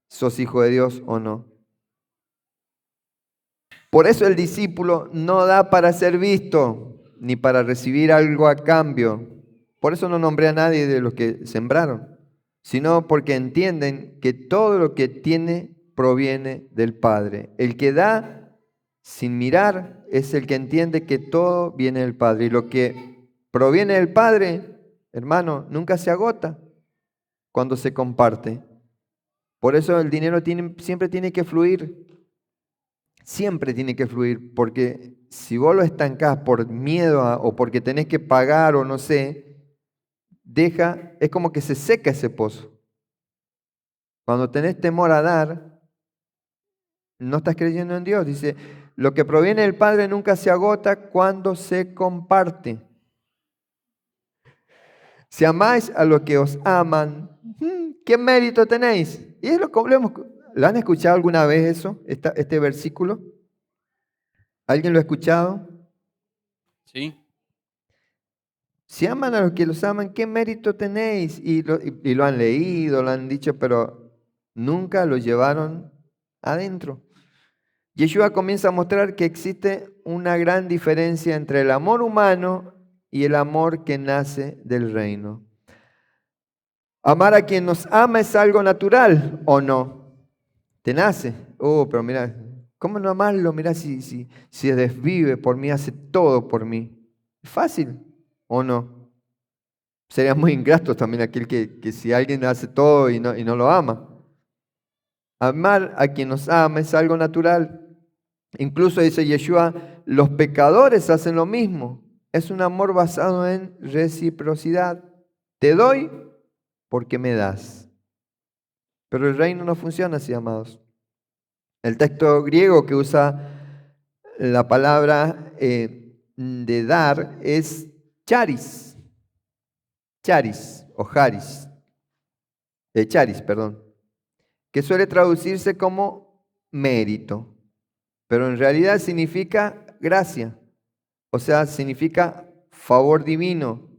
A: sos hijo de Dios o no. Por eso el discípulo no da para ser visto, ni para recibir algo a cambio. Por eso no nombré a nadie de los que sembraron, sino porque entienden que todo lo que tiene proviene del Padre. El que da sin mirar es el que entiende que todo viene del Padre. Y lo que proviene del Padre, hermano, nunca se agota cuando se comparte. Por eso el dinero siempre tiene que fluir. Siempre tiene que fluir, porque si vos lo estancás por miedo o porque tenés que pagar o no sé, es como que se seca ese pozo. Cuando tenés temor a dar, no estás creyendo en Dios. Dice, lo que proviene del Padre nunca se agota cuando se comparte. Si amáis a los que os aman, ¿qué mérito tenéis? Y es lo que ¿Lo han escuchado alguna vez eso, este versículo? ¿Alguien lo ha escuchado?
B: ¿Sí?
A: Si aman a los que los aman, ¿qué mérito tenéis? Y lo han leído, lo han dicho, pero nunca lo llevaron adentro. Yeshua comienza a mostrar que existe una gran diferencia entre el amor humano y el amor que nace del reino. Amar a quien nos ama es algo natural, ¿o no? Te nace. Oh, pero mira, ¿cómo no amarlo? Mira, si se desvive por mí, hace todo por mí. ¿Es fácil o no? Sería muy ingrato también aquel que si alguien hace todo y no lo ama. Amar a quien nos ama es algo natural. Incluso dice Yeshua, los pecadores hacen lo mismo. Es un amor basado en reciprocidad. Te doy porque me das. Pero el reino no funciona así, amados. El texto griego que usa la palabra de dar es charis. Charis o charis. Charis, perdón. Que suele traducirse como mérito. Pero en realidad significa gracia. O sea, significa favor divino.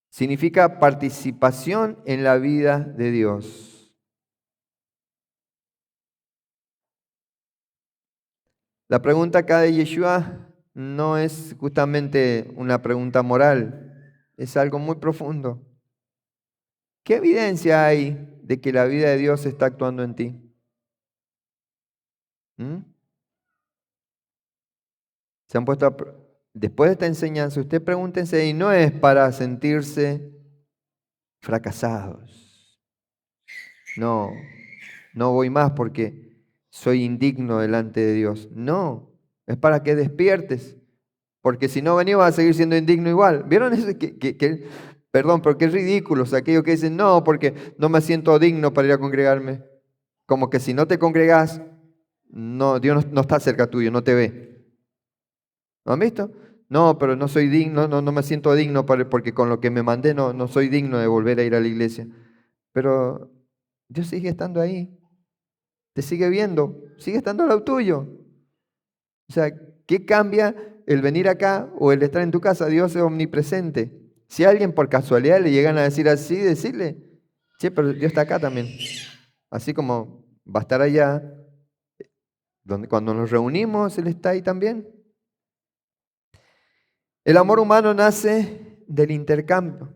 A: Significa participación en la vida de Dios. La pregunta acá de Yeshua no es justamente una pregunta moral, es algo muy profundo. ¿Qué evidencia hay de que la vida de Dios está actuando en ti? ¿Mm? Se han puesto después de esta enseñanza, usted pregúntense, y no es para sentirse fracasados. No, no voy más porque soy indigno delante de Dios. No, es para que despiertes. Porque si no venís vas a seguir siendo indigno igual. ¿Vieron eso? Perdón, pero qué ridículos aquellos que dicen, no, porque no me siento digno para ir a congregarme. Como que si no te congregas, no, Dios no está cerca tuyo, no te ve. ¿Lo han visto? No, pero no soy digno, no me siento digno porque con lo que me mandé no soy digno de volver a ir a la iglesia. Pero Dios sigue estando ahí, te sigue viendo, sigue estando al lado tuyo. O sea, ¿qué cambia el venir acá o el estar en tu casa? Dios es omnipresente. Si a alguien por casualidad le llegan a decir así, decirle, che, pero Dios está acá también. Así como va a estar allá, donde cuando nos reunimos, Él está ahí también. El amor humano nace del intercambio.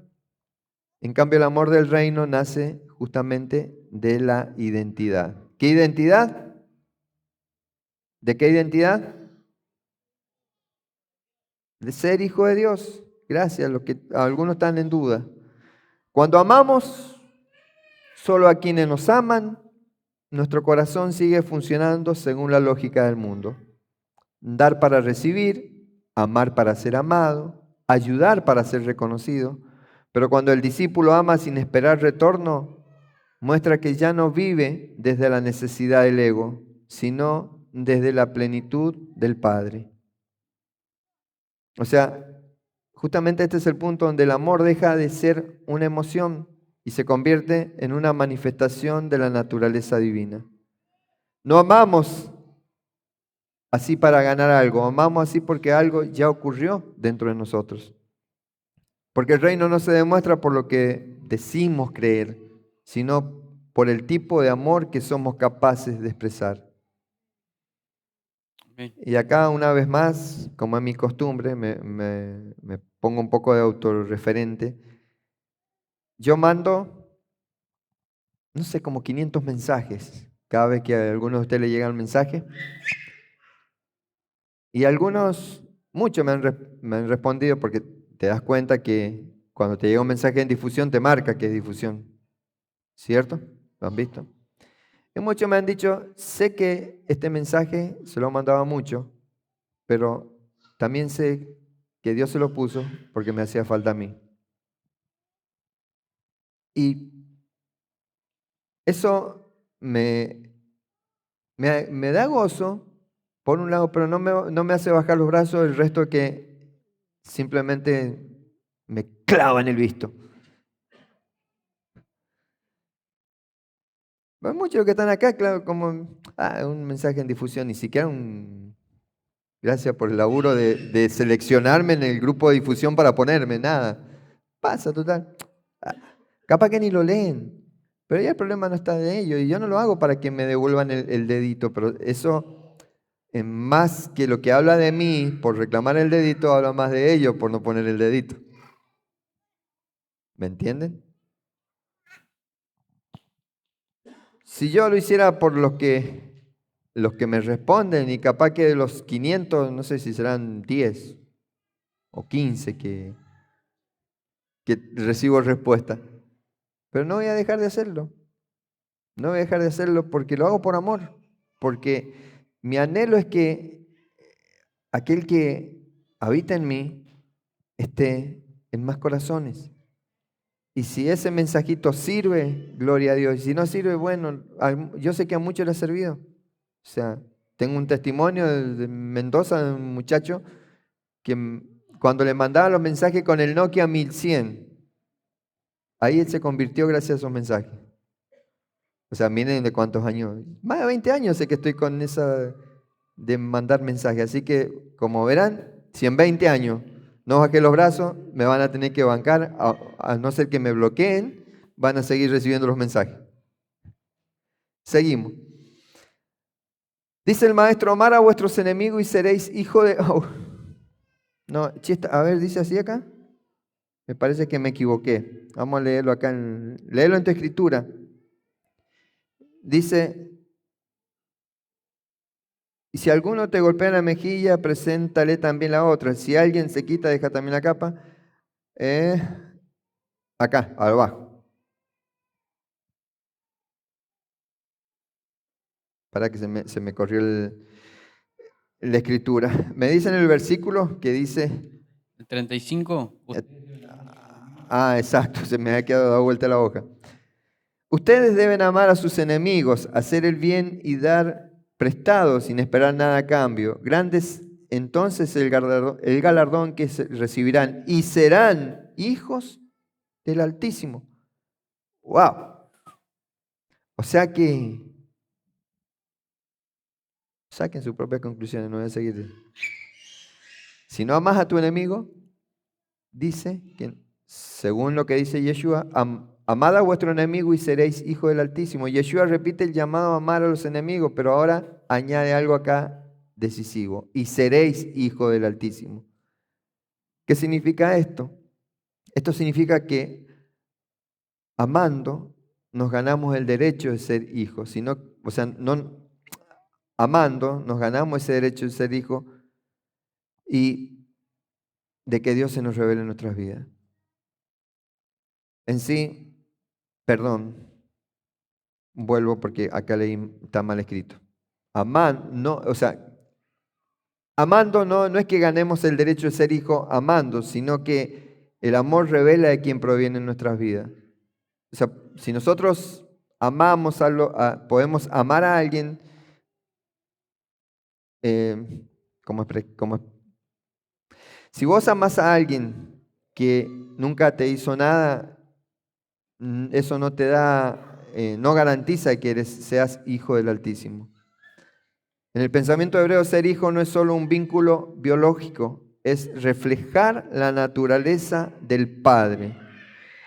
A: En cambio, el amor del reino nace justamente de la identidad. ¿Qué identidad? ¿De qué identidad? De ser hijo de Dios. Gracias, los que algunos están en duda. Cuando amamos solo a quienes nos aman, nuestro corazón sigue funcionando según la lógica del mundo. Dar para recibir, amar para ser amado, ayudar para ser reconocido. Pero cuando el discípulo ama sin esperar retorno, muestra que ya no vive desde la necesidad del ego, sino desde la plenitud del Padre. O sea, justamente este es el punto donde el amor deja de ser una emoción y se convierte en una manifestación de la naturaleza divina. No amamos así para ganar algo, amamos así porque algo ya ocurrió dentro de nosotros. Porque el reino no se demuestra por lo que decimos creer, sino por el tipo de amor que somos capaces de expresar.
B: Amén.
A: Y acá una vez más, como es mi costumbre, me pongo un poco de autorreferente. Yo mando, no sé, como 500 mensajes cada vez que a alguno de ustedes le llega un mensaje. Y algunos, muchos me han respondido porque te das cuenta que cuando te llega un mensaje en difusión te marca que es difusión. ¿Cierto? ¿Lo han visto? Y muchos me han dicho, sé que este mensaje se lo mandaba mucho, pero también sé que Dios se lo puso porque me hacía falta a mí. Y eso me da gozo, por un lado, pero no me hace bajar los brazos el resto que simplemente me clava en el visto. Hay muchos que están acá, claro, como un mensaje en difusión, ni siquiera gracias por el laburo de seleccionarme en el grupo de difusión para ponerme, nada. Pasa, total. Ah, Capaz que ni lo leen, pero ya el problema no está de ellos y yo no lo hago para que me devuelvan el dedito, pero eso, más que lo que habla de mí por reclamar el dedito, habla más de ellos por no poner el dedito. ¿Me entienden? Si yo lo hiciera por los que me responden y capaz que de los 500, no sé si serán 10 o 15 que recibo respuesta, pero no voy a dejar de hacerlo. No voy a dejar de hacerlo porque lo hago por amor, porque mi anhelo es que aquel que habita en mí esté en más corazones. Y si ese mensajito sirve, gloria a Dios. Y si no sirve, bueno, yo sé que a muchos les ha servido. O sea, tengo un testimonio de Mendoza, de un muchacho que cuando le mandaba los mensajes con el Nokia 1100, ahí él se convirtió gracias a esos mensajes. O sea, miren de cuántos años. Más de 20 años sé que estoy con esa de mandar mensajes. Así que, como verán, si en 20 años no bajé los brazos, me van a tener que bancar, a no ser que me bloqueen, van a seguir recibiendo los mensajes. Seguimos. Dice el maestro, amar a vuestros enemigos y seréis hijo de... Oh. No, chista, a ver, dice así acá. Me parece que me equivoqué. Vamos a leerlo acá. Léelo en tu escritura. Dice, y si alguno te golpea en la mejilla, preséntale también la otra. Si alguien se quita, deja también la capa. Acá, abajo. Para que se me corrió la escritura. Me dice en el versículo que dice...
B: El 35.
A: Exacto, se me ha quedado dado vuelta la hoja. Ustedes deben amar a sus enemigos, hacer el bien y dar prestado sin esperar nada a cambio. Grandes entonces el galardón que recibirán y serán hijos del Altísimo. ¡Wow! O sea que saquen sus propias conclusiones, no voy a seguir. Si no amas a tu enemigo, dice que, según lo que dice Yeshua, amad a vuestro enemigo y seréis hijos del Altísimo. Yeshua repite el llamado a amar a los enemigos, pero ahora añade algo acá decisivo. Y seréis hijos del Altísimo. ¿Qué significa esto? Esto significa que amando nos ganamos el derecho de ser hijos. Amando nos ganamos ese derecho de ser hijos y de que Dios se nos revele en nuestras vidas. En sí, perdón, vuelvo porque acá leí, está mal escrito. Amando no es que ganemos el derecho de ser hijo amando, sino que el amor revela de quién proviene en nuestras vidas. O sea, si nosotros amamos podemos amar a alguien, si vos amás a alguien que nunca te hizo nada, eso no te da, no garantiza que seas hijo del Altísimo. En el pensamiento hebreo, ser hijo no es solo un vínculo biológico, es reflejar la naturaleza del Padre.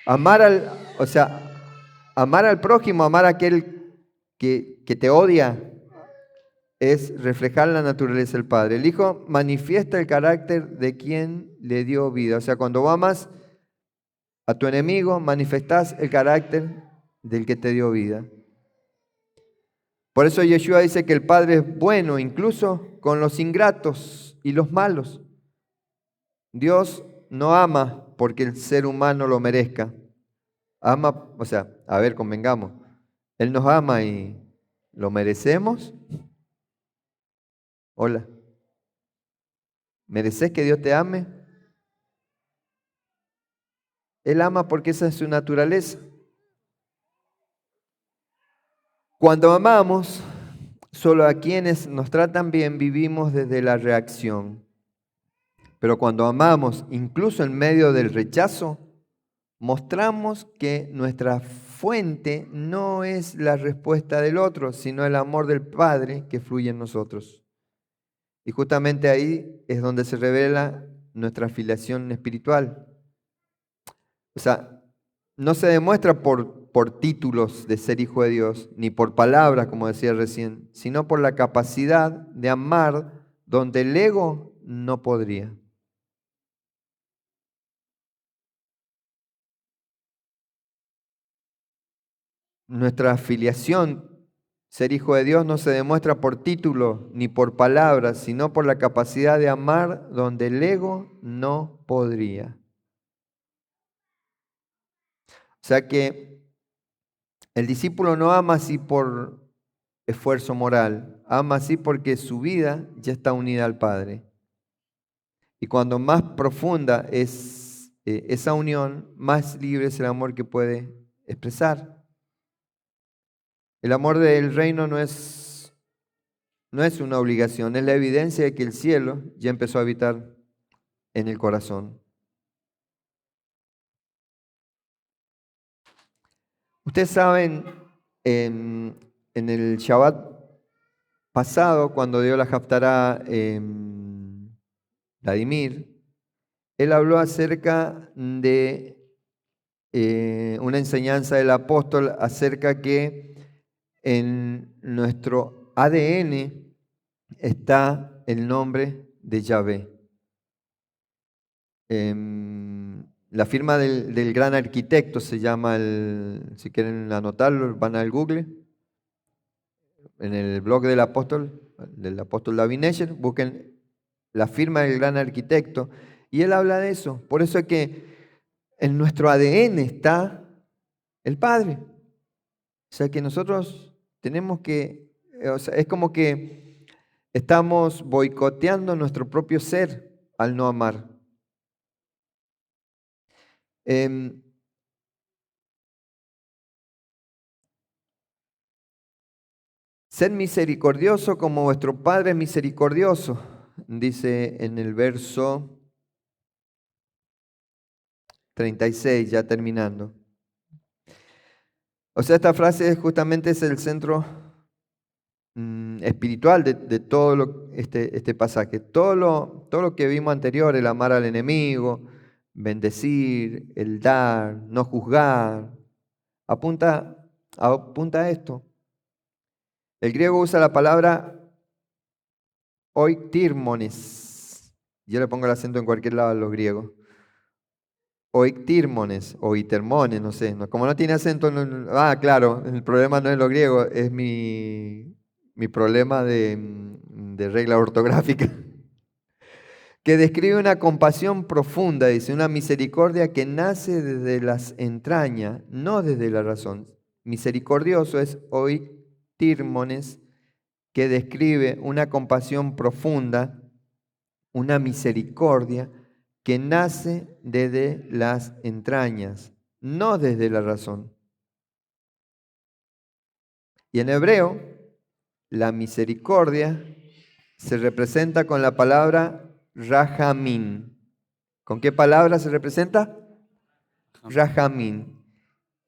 A: Amar al prójimo, amar a aquel que te odia, es reflejar la naturaleza del Padre. El Hijo manifiesta el carácter de quien le dio vida. O sea, cuando vos amas a tu enemigo, manifestás el carácter del que te dio vida. Por eso Yeshua dice que el Padre es bueno incluso con los ingratos y los malos. Dios no ama porque el ser humano lo merezca. Ama, convengamos, Él nos ama y ¿lo merecemos? Hola. ¿Mereces que Dios te ame? Él ama porque esa es su naturaleza. Cuando amamos, solo a quienes nos tratan bien vivimos desde la reacción. Pero cuando amamos, incluso en medio del rechazo, mostramos que nuestra fuente no es la respuesta del otro, sino el amor del Padre que fluye en nosotros. Y justamente ahí es donde se revela nuestra filiación espiritual. O sea, no se demuestra por títulos de ser hijo de Dios, ni por palabras, como decía recién, sino por la capacidad de amar donde el ego no podría. Nuestra filiación, ser hijo de Dios, no se demuestra por título ni por palabras, sino por la capacidad de amar donde el ego no podría. O sea que el discípulo no ama así por esfuerzo moral, ama así porque su vida ya está unida al Padre. Y cuando más profunda es esa unión, más libre es el amor que puede expresar. El amor del reino no es una obligación, es la evidencia de que el cielo ya empezó a habitar en el corazón. Ustedes saben, en el Shabbat pasado, cuando dio la Haftará Vladimir, él habló acerca de una enseñanza del apóstol acerca que en nuestro ADN está el nombre de Yahvé. La firma del gran arquitecto se llama, si quieren anotarlo, van al Google, en el blog del apóstol David Nesher, busquen la firma del gran arquitecto, y él habla de eso. Por eso es que en nuestro ADN está el Padre. O sea que nosotros tenemos que, o sea, es como que estamos boicoteando nuestro propio ser al no amar. Sed misericordioso como vuestro Padre es misericordioso, dice en el verso 36, ya terminando. O sea, esta frase justamente es el centro espiritual de todo este pasaje. Todo lo que vimos anterior, el amar al enemigo, bendecir, el dar, no juzgar, apunta a esto. El griego usa la palabra oiktírmones. Yo le pongo el acento en cualquier lado a los griegos. Oiktírmones o itermones, no sé. Como no tiene acento, claro, el problema no es lo griego, es mi problema de regla ortográfica. Que describe una compasión profunda, dice, una misericordia que nace desde las entrañas, no desde la razón. Misericordioso es oiktírmones, que describe una compasión profunda, una misericordia que nace desde las entrañas, no desde la razón. Y en hebreo, la misericordia se representa con la palabra rahamim. ¿Con qué palabra se representa? Rahamim.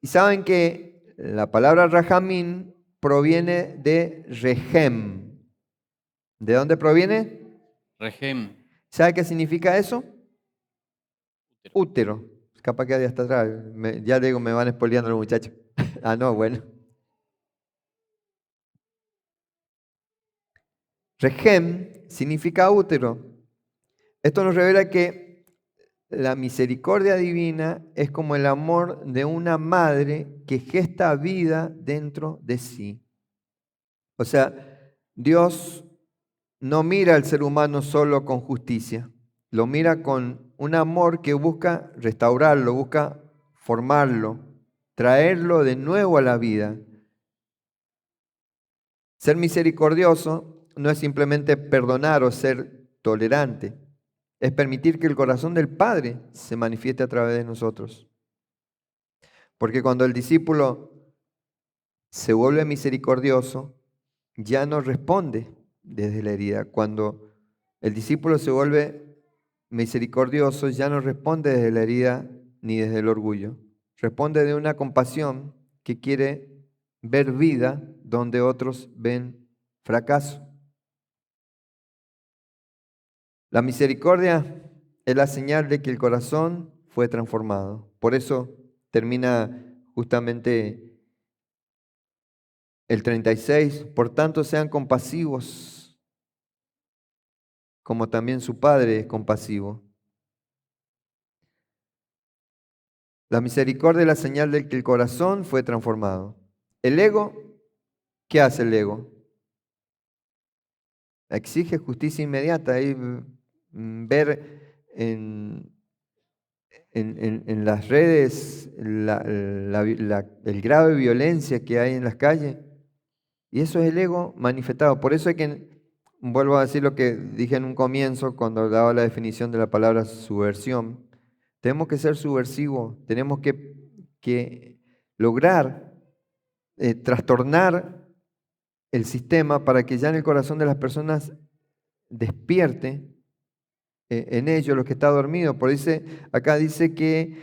A: Y saben que la palabra rahamim proviene de rehem. ¿De dónde proviene?
B: Regem.
A: ¿Sabe qué significa eso? Útero. Capaz que hay hasta atrás. Ya digo, me van espoleando los muchachos. No, bueno. Regem significa útero. Esto nos revela que la misericordia divina es como el amor de una madre que gesta vida dentro de sí. O sea, Dios no mira al ser humano solo con justicia, lo mira con un amor que busca restaurarlo, busca formarlo, traerlo de nuevo a la vida. Ser misericordioso no es simplemente perdonar o ser tolerante, es permitir que el corazón del Padre se manifieste a través de nosotros. Porque cuando el discípulo se vuelve misericordioso, ya no responde desde la herida. Cuando el discípulo se vuelve misericordioso, ya no responde desde la herida ni desde el orgullo. Responde de una compasión que quiere ver vida donde otros ven fracaso. La misericordia es la señal de que el corazón fue transformado. Por eso termina justamente el 36. Por tanto, sean compasivos, como también su Padre es compasivo. La misericordia es la señal de que el corazón fue transformado. El ego, ¿qué hace el ego? Exige justicia inmediata. Ahí, ver en las redes el grave violencia que hay en las calles. Y eso es el ego manifestado. Por eso es que, vuelvo a decir lo que dije en un comienzo cuando daba la definición de la palabra subversión. Tenemos que ser subversivos, tenemos que lograr trastornar el sistema para que ya en el corazón de las personas despierte en ellos lo que está dormido. Por eso acá dice que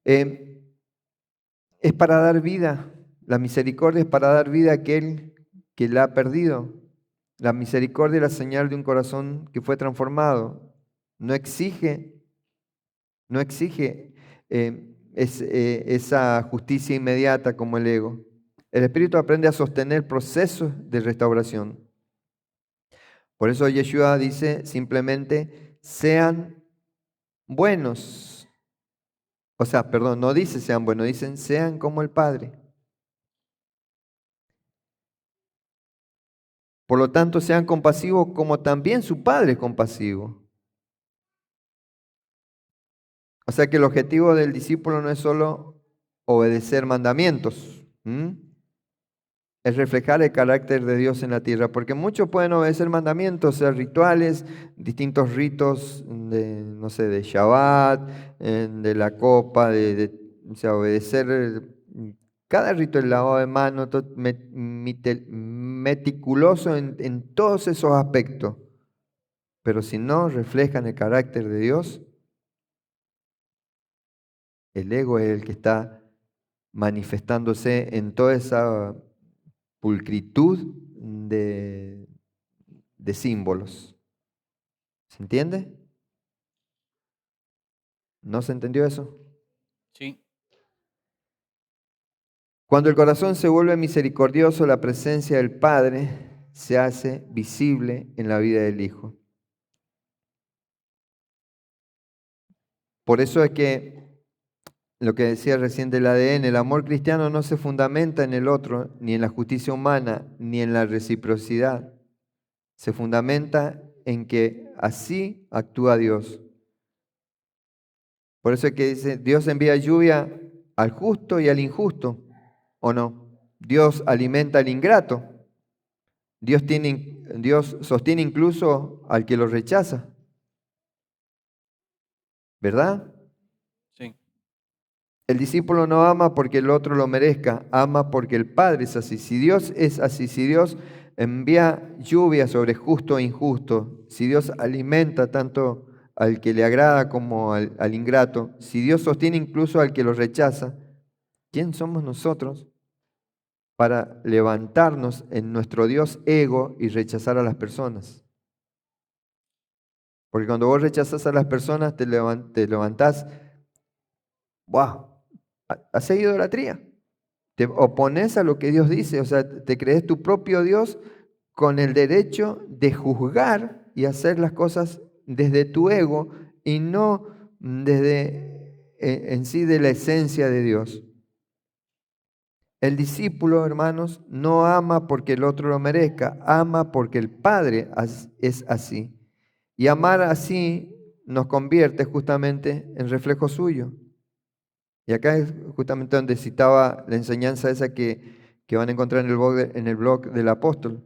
A: es para dar vida. La misericordia es para dar vida a aquel que la ha perdido. La misericordia es la señal de un corazón que fue transformado. No exige esa justicia inmediata como el ego. El espíritu aprende a sostener procesos de restauración. Por eso Yeshua dice simplemente, sean buenos. O sea, perdón, no dice sean buenos, dicen sean como el Padre. Por lo tanto, sean compasivos como también su Padre es compasivo. O sea que el objetivo del discípulo no es solo obedecer mandamientos, es reflejar el carácter de Dios en la tierra, porque muchos pueden obedecer mandamientos, rituales, distintos ritos de, no sé, de Shabbat, de la copa, o sea, obedecer cada rito, el lavado de manos, meticuloso en todos esos aspectos. Pero si no reflejan el carácter de Dios, el ego es el que está manifestándose en toda esa pulcritud de símbolos. ¿Se entiende? ¿No se entendió eso?
B: Sí.
A: Cuando el corazón se vuelve misericordioso, la presencia del Padre se hace visible en la vida del Hijo. Por eso es que lo que decía recién del ADN, el amor cristiano no se fundamenta en el otro, ni en la justicia humana, ni en la reciprocidad. Se fundamenta en que así actúa Dios. Por eso es que dice, Dios envía lluvia al justo y al injusto, ¿o no? Dios alimenta al ingrato. Dios sostiene incluso al que lo rechaza. ¿Verdad?
B: Sí.
A: El discípulo no ama porque el otro lo merezca, ama porque el Padre es así. Si Dios es así, si Dios envía lluvia sobre justo e injusto, si Dios alimenta tanto al que le agrada como al ingrato, si Dios sostiene incluso al que lo rechaza, ¿quién somos nosotros para levantarnos en nuestro Dios ego y rechazar a las personas? Porque cuando vos rechazas a las personas, te levantás, ¡wow! Haces idolatría. Te opones a lo que Dios dice, o sea, te crees tu propio Dios con el derecho de juzgar y hacer las cosas desde tu ego y no desde en sí de la esencia de Dios. El discípulo, hermanos, no ama porque el otro lo merezca, ama porque el Padre es así. Y amar así nos convierte justamente en reflejo suyo. Y acá es justamente donde citaba la enseñanza esa que van a encontrar en el blog del apóstol.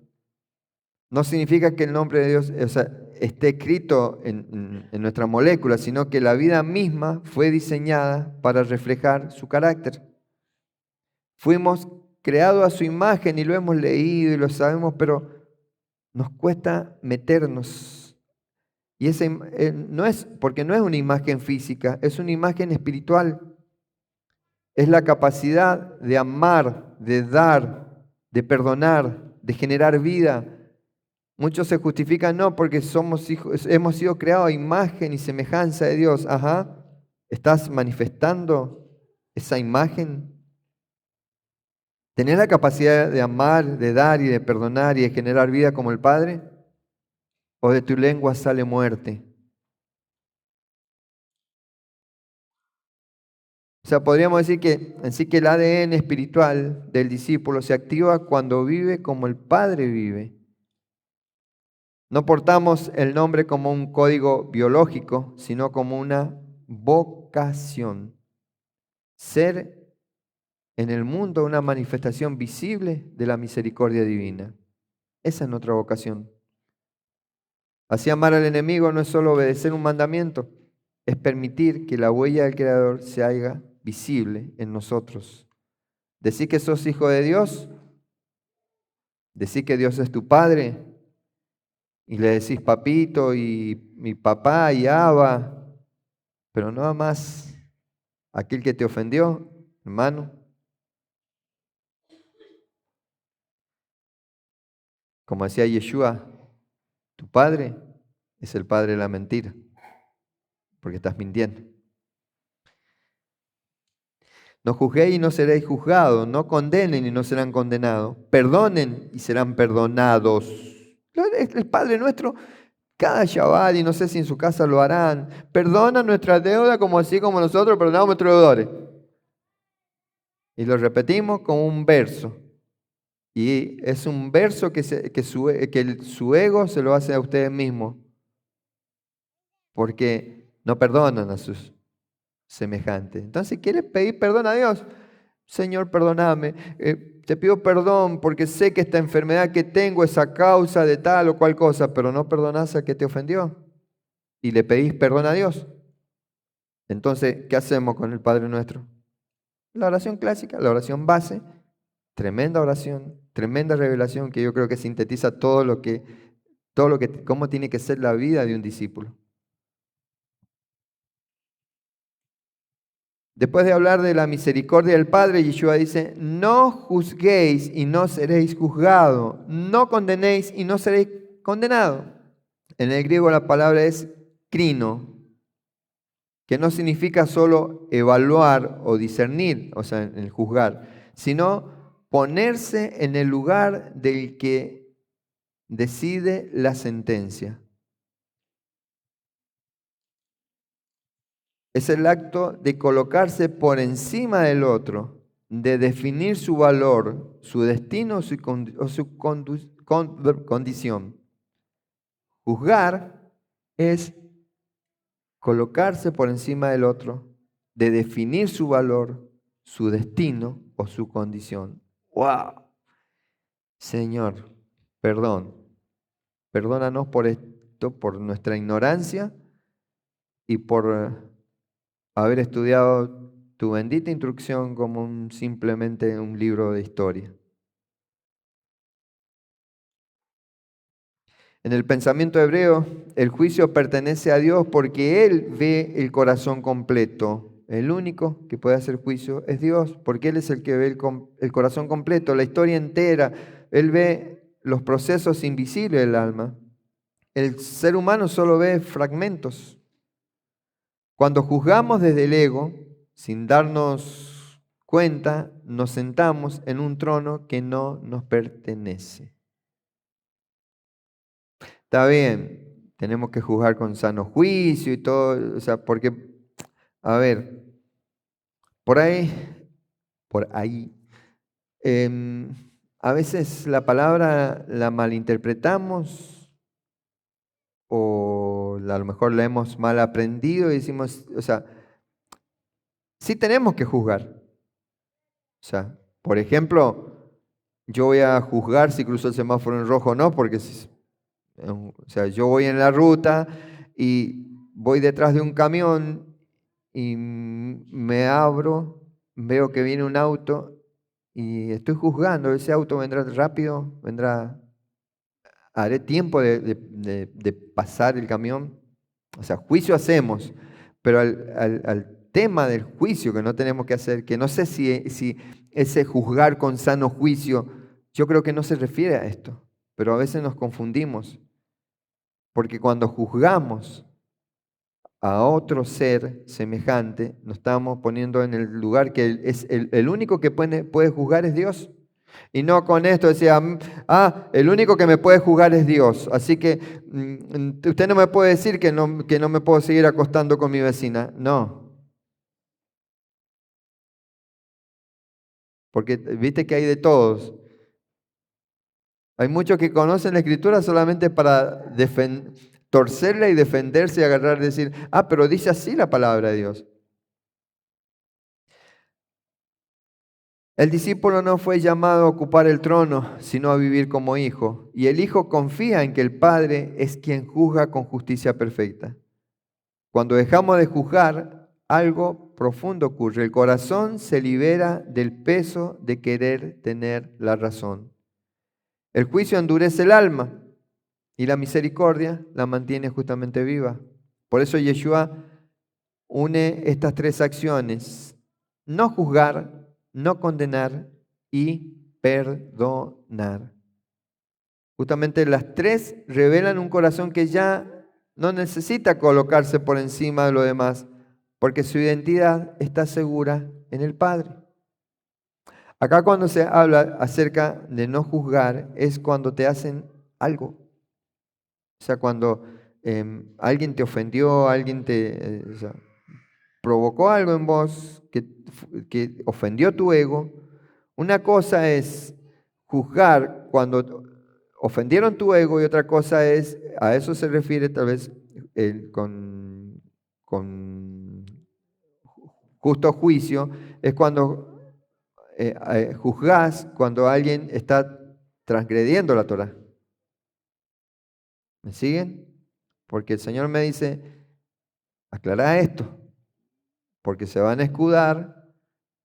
A: No significa que el nombre de Dios, o sea, esté escrito en nuestra molécula, sino que la vida misma fue diseñada para reflejar su carácter. Fuimos creados a su imagen y lo hemos leído y lo sabemos, pero nos cuesta meternos Y no es, porque no es una imagen física, es una imagen espiritual. Es la capacidad de amar, de dar, de perdonar, de generar vida. Muchos se justifican, no, porque somos hijos, hemos sido creados a imagen y semejanza de Dios. Ajá. ¿Estás manifestando esa imagen? ¿Tenés la capacidad de amar, de dar y de perdonar y de generar vida como el Padre? ¿O de tu lengua sale muerte? O sea, podríamos decir que en sí que el ADN espiritual del discípulo se activa cuando vive como el Padre vive. No portamos el nombre como un código biológico, sino como una vocación. Ser en el mundo una manifestación visible de la misericordia divina. Esa es nuestra vocación. Así amar al enemigo no es solo obedecer un mandamiento, es permitir que la huella del Creador se haga visible en nosotros. Decir que sos hijo de Dios, decir que Dios es tu Padre, y le decís papito y mi papá y Abba, pero no amas a aquel que te ofendió, hermano. Como decía Yeshua, tu padre es el padre de la mentira, porque estás mintiendo. No juzguéis y no seréis juzgados, no condenen y no serán condenados, perdonen y serán perdonados. El Padre nuestro, cada Shabbat, y no sé si en su casa lo harán, perdona nuestras deudas como así como nosotros perdonamos a nuestros deudores. Y lo repetimos con un verso. Y es un verso que su ego se lo hace a ustedes mismos, porque no perdonan a sus semejantes. Entonces, ¿quieres pedir perdón a Dios? Señor, perdóname. Te pido perdón porque sé que esta enfermedad que tengo es a causa de tal o cual cosa, pero no perdonás al que te ofendió. Y le pedís perdón a Dios. Entonces, ¿qué hacemos con el Padre Nuestro? La oración clásica, la oración base, tremenda oración, tremenda revelación que yo creo que sintetiza cómo tiene que ser la vida de un discípulo. Después de hablar de la misericordia del Padre, Yeshua dice, no juzguéis y no seréis juzgados, no condenéis y no seréis condenados. En el griego la palabra es krino, que no significa solo evaluar o discernir, o sea, en el juzgar, sino ponerse en el lugar del que decide la sentencia. Es el acto de colocarse por encima del otro, de definir su valor, su destino o su condición. Juzgar es colocarse por encima del otro, de definir su valor, su destino o su condición. ¡Wow! Señor, perdón. Perdónanos por esto, por nuestra ignorancia y por haber estudiado tu bendita instrucción como simplemente un libro de historia. En el pensamiento hebreo, el juicio pertenece a Dios porque Él ve el corazón completo. El único que puede hacer juicio es Dios, porque Él es el que ve el corazón completo, la historia entera. Él ve los procesos invisibles del alma. El ser humano solo ve fragmentos. Cuando juzgamos desde el ego, sin darnos cuenta, nos sentamos en un trono que no nos pertenece. Está bien, tenemos que juzgar con sano juicio y todo, o sea, porque, a ver, por ahí, em, a veces la palabra la malinterpretamos o a lo mejor la hemos mal aprendido y decimos, o sea, sí tenemos que juzgar. O sea, por ejemplo, yo voy a juzgar si cruzó el semáforo en rojo o no, porque o sea, yo voy en la ruta y voy detrás de un camión y me abro, veo que viene un auto y estoy juzgando, ese auto vendrá rápido, haré tiempo de pasar el camión. O sea, juicio hacemos, pero al tema del juicio que no tenemos que hacer, que no sé si ese juzgar con sano juicio, yo creo que no se refiere a esto, pero a veces nos confundimos, porque cuando juzgamos a otro ser semejante, nos estamos poniendo en el lugar que es el único que puede juzgar es Dios. Y no con esto decía, el único que me puede juzgar es Dios. Así que usted no me puede decir que no me puedo seguir acostando con mi vecina. No. Porque viste que hay de todos. Hay muchos que conocen la Escritura solamente para torcerla y defenderse y agarrar y decir, pero dice así la palabra de Dios. El discípulo no fue llamado a ocupar el trono, sino a vivir como hijo. Y el hijo confía en que el Padre es quien juzga con justicia perfecta. Cuando dejamos de juzgar, algo profundo ocurre. El corazón se libera del peso de querer tener la razón. El juicio endurece el alma y la misericordia la mantiene justamente viva. Por eso Yeshua une estas tres acciones: no juzgar, no condenar y perdonar. Justamente las tres revelan un corazón que ya no necesita colocarse por encima de lo demás, porque su identidad está segura en el Padre. Acá cuando se habla acerca de no juzgar es cuando te hacen algo. O sea, cuando alguien te ofendió, alguien te provocó algo en vos que ofendió tu ego. Una cosa es juzgar cuando ofendieron tu ego y otra cosa es, a eso se refiere tal vez con justo juicio, es cuando juzgás cuando alguien está transgrediendo la Torah. ¿Me siguen? Porque el Señor me dice, aclará esto, porque se van a escudar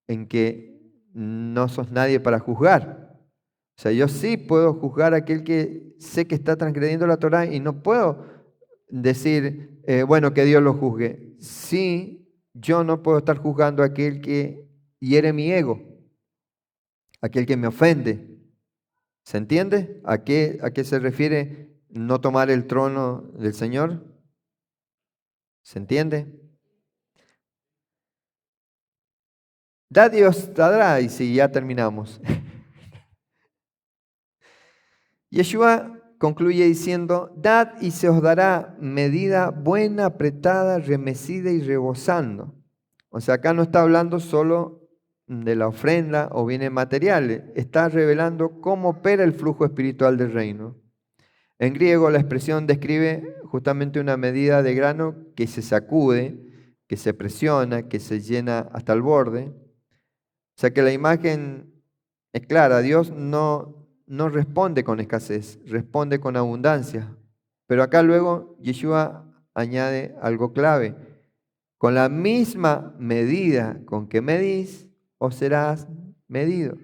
A: en que no sos nadie para juzgar. O sea, yo sí puedo juzgar a aquel que sé que está transgrediendo la Torah y no puedo decir, bueno, que Dios lo juzgue. Sí, yo no puedo estar juzgando a aquel que hiere mi ego, aquel que me ofende. ¿Se entiende? ¿A qué se refiere no tomar el trono del Señor? ¿Se entiende? Da Dios dará, y sí, ya terminamos. Yeshua concluye diciendo, dad y se os dará medida buena, apretada, remecida y rebosando. O sea, acá no está hablando solo de la ofrenda o bienes materiales, está revelando cómo opera el flujo espiritual del reino. En griego la expresión describe justamente una medida de grano que se sacude, que se presiona, que se llena hasta el borde. O sea que la imagen es clara, Dios no responde con escasez, responde con abundancia. Pero acá luego Yeshua añade algo clave. Con la misma medida con que medís, os serás medido,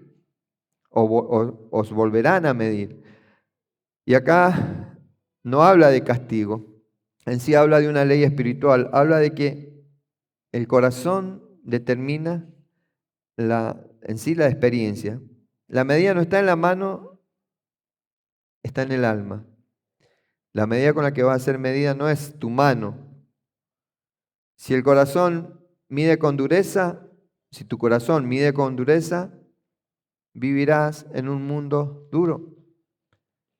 A: o os volverán a medir. Y acá no habla de castigo, en sí habla de una ley espiritual, habla de que el corazón determina en sí la experiencia. La medida no está en la mano, está en el alma. La medida con la que va a ser medida no es tu mano. Si el corazón mide con dureza, si tu corazón mide con dureza, vivirás en un mundo duro.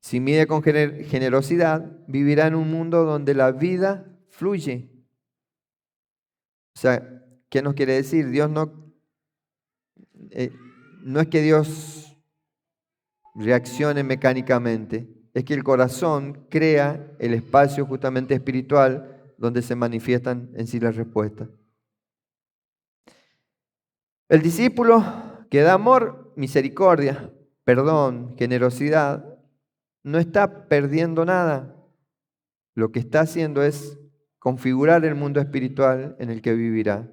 A: Si mide con generosidad, vivirá en un mundo donde la vida fluye. O sea, ¿qué nos quiere decir? Dios no es que Dios reaccione mecánicamente, es que el corazón crea el espacio justamente espiritual donde se manifiestan en sí las respuestas. El discípulo que da amor, misericordia, perdón, generosidad, no está perdiendo nada. Lo que está haciendo es configurar el mundo espiritual en el que vivirá.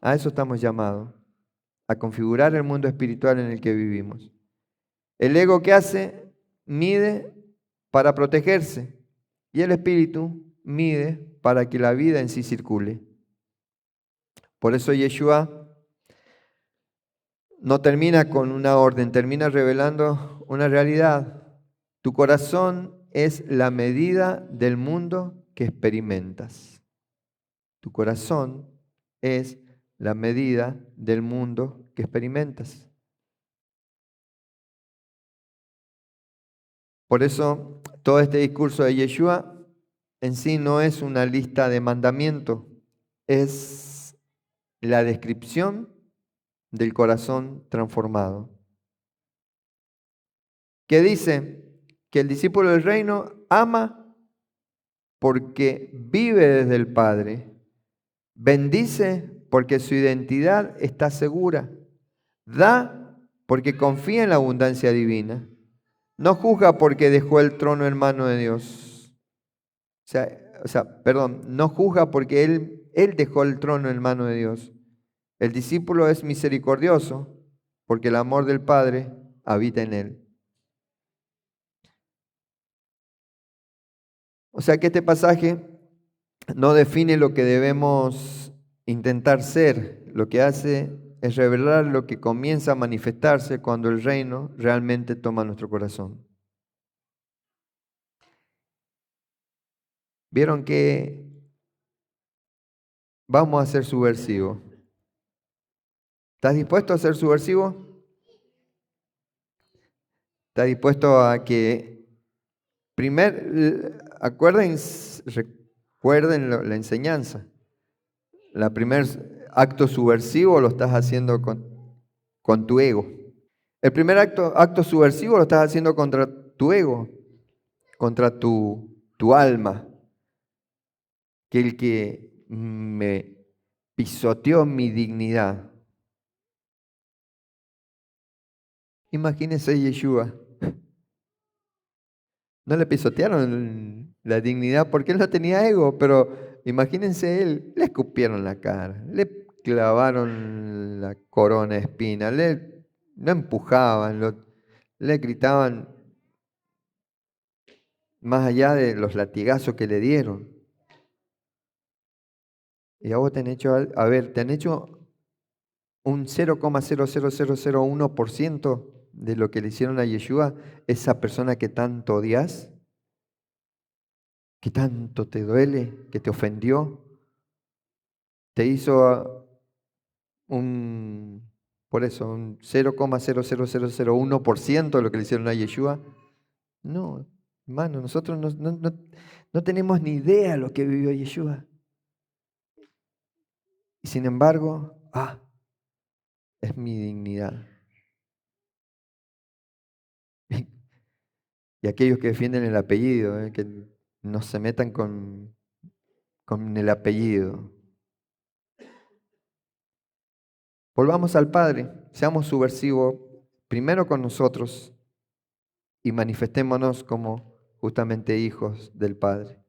A: A eso estamos llamados, a configurar el mundo espiritual en el que vivimos. El ego, ¿qué hace? Mide para protegerse. Y el espíritu mide para que la vida en sí circule. Por eso Yeshua no termina con una orden, termina revelando una realidad. Tu corazón es la medida del mundo que experimentas. Tu corazón es la medida del mundo que experimentas. Por eso, todo este discurso de Yeshua en sí no es una lista de mandamientos, es la descripción del corazón transformado. Que dice que el discípulo del reino ama porque vive desde el Padre, bendice porque su identidad está segura, da porque confía en la abundancia divina, no juzga porque dejó el trono en mano de Dios. No juzga porque él dejó el trono en mano de Dios. El discípulo es misericordioso porque el amor del Padre habita en él. O sea que este pasaje no define lo que debemos intentar ser, lo que hace es revelar lo que comienza a manifestarse cuando el reino realmente toma nuestro corazón. ¿Vieron que vamos a ser subversivos? ¿Estás dispuesto a ser subversivo? ¿Estás dispuesto a que recuerden la enseñanza? El primer acto subversivo lo estás haciendo con tu ego. El primer acto subversivo lo estás haciendo contra tu ego, contra tu alma. Que el que me pisoteó mi dignidad. Imagínense Yeshua. No le pisotearon la dignidad porque él no tenía ego, pero imagínense él, le escupieron la cara, le clavaron la corona de espina, lo empujaban, le gritaban más allá de los latigazos que le dieron. Y a vos te han hecho, te han hecho un 0,00001% de lo que le hicieron a Yeshua, esa persona que tanto odias, que tanto te duele, que te ofendió, te hizo un 0,00001% de lo que le hicieron a Yeshua. No, hermano, nosotros no tenemos ni idea de lo que vivió Yeshua. Y sin embargo, es mi dignidad. Y aquellos que defienden el apellido, que no se metan con el apellido. Volvamos al Padre, seamos subversivos primero con nosotros y manifestémonos como justamente hijos del Padre.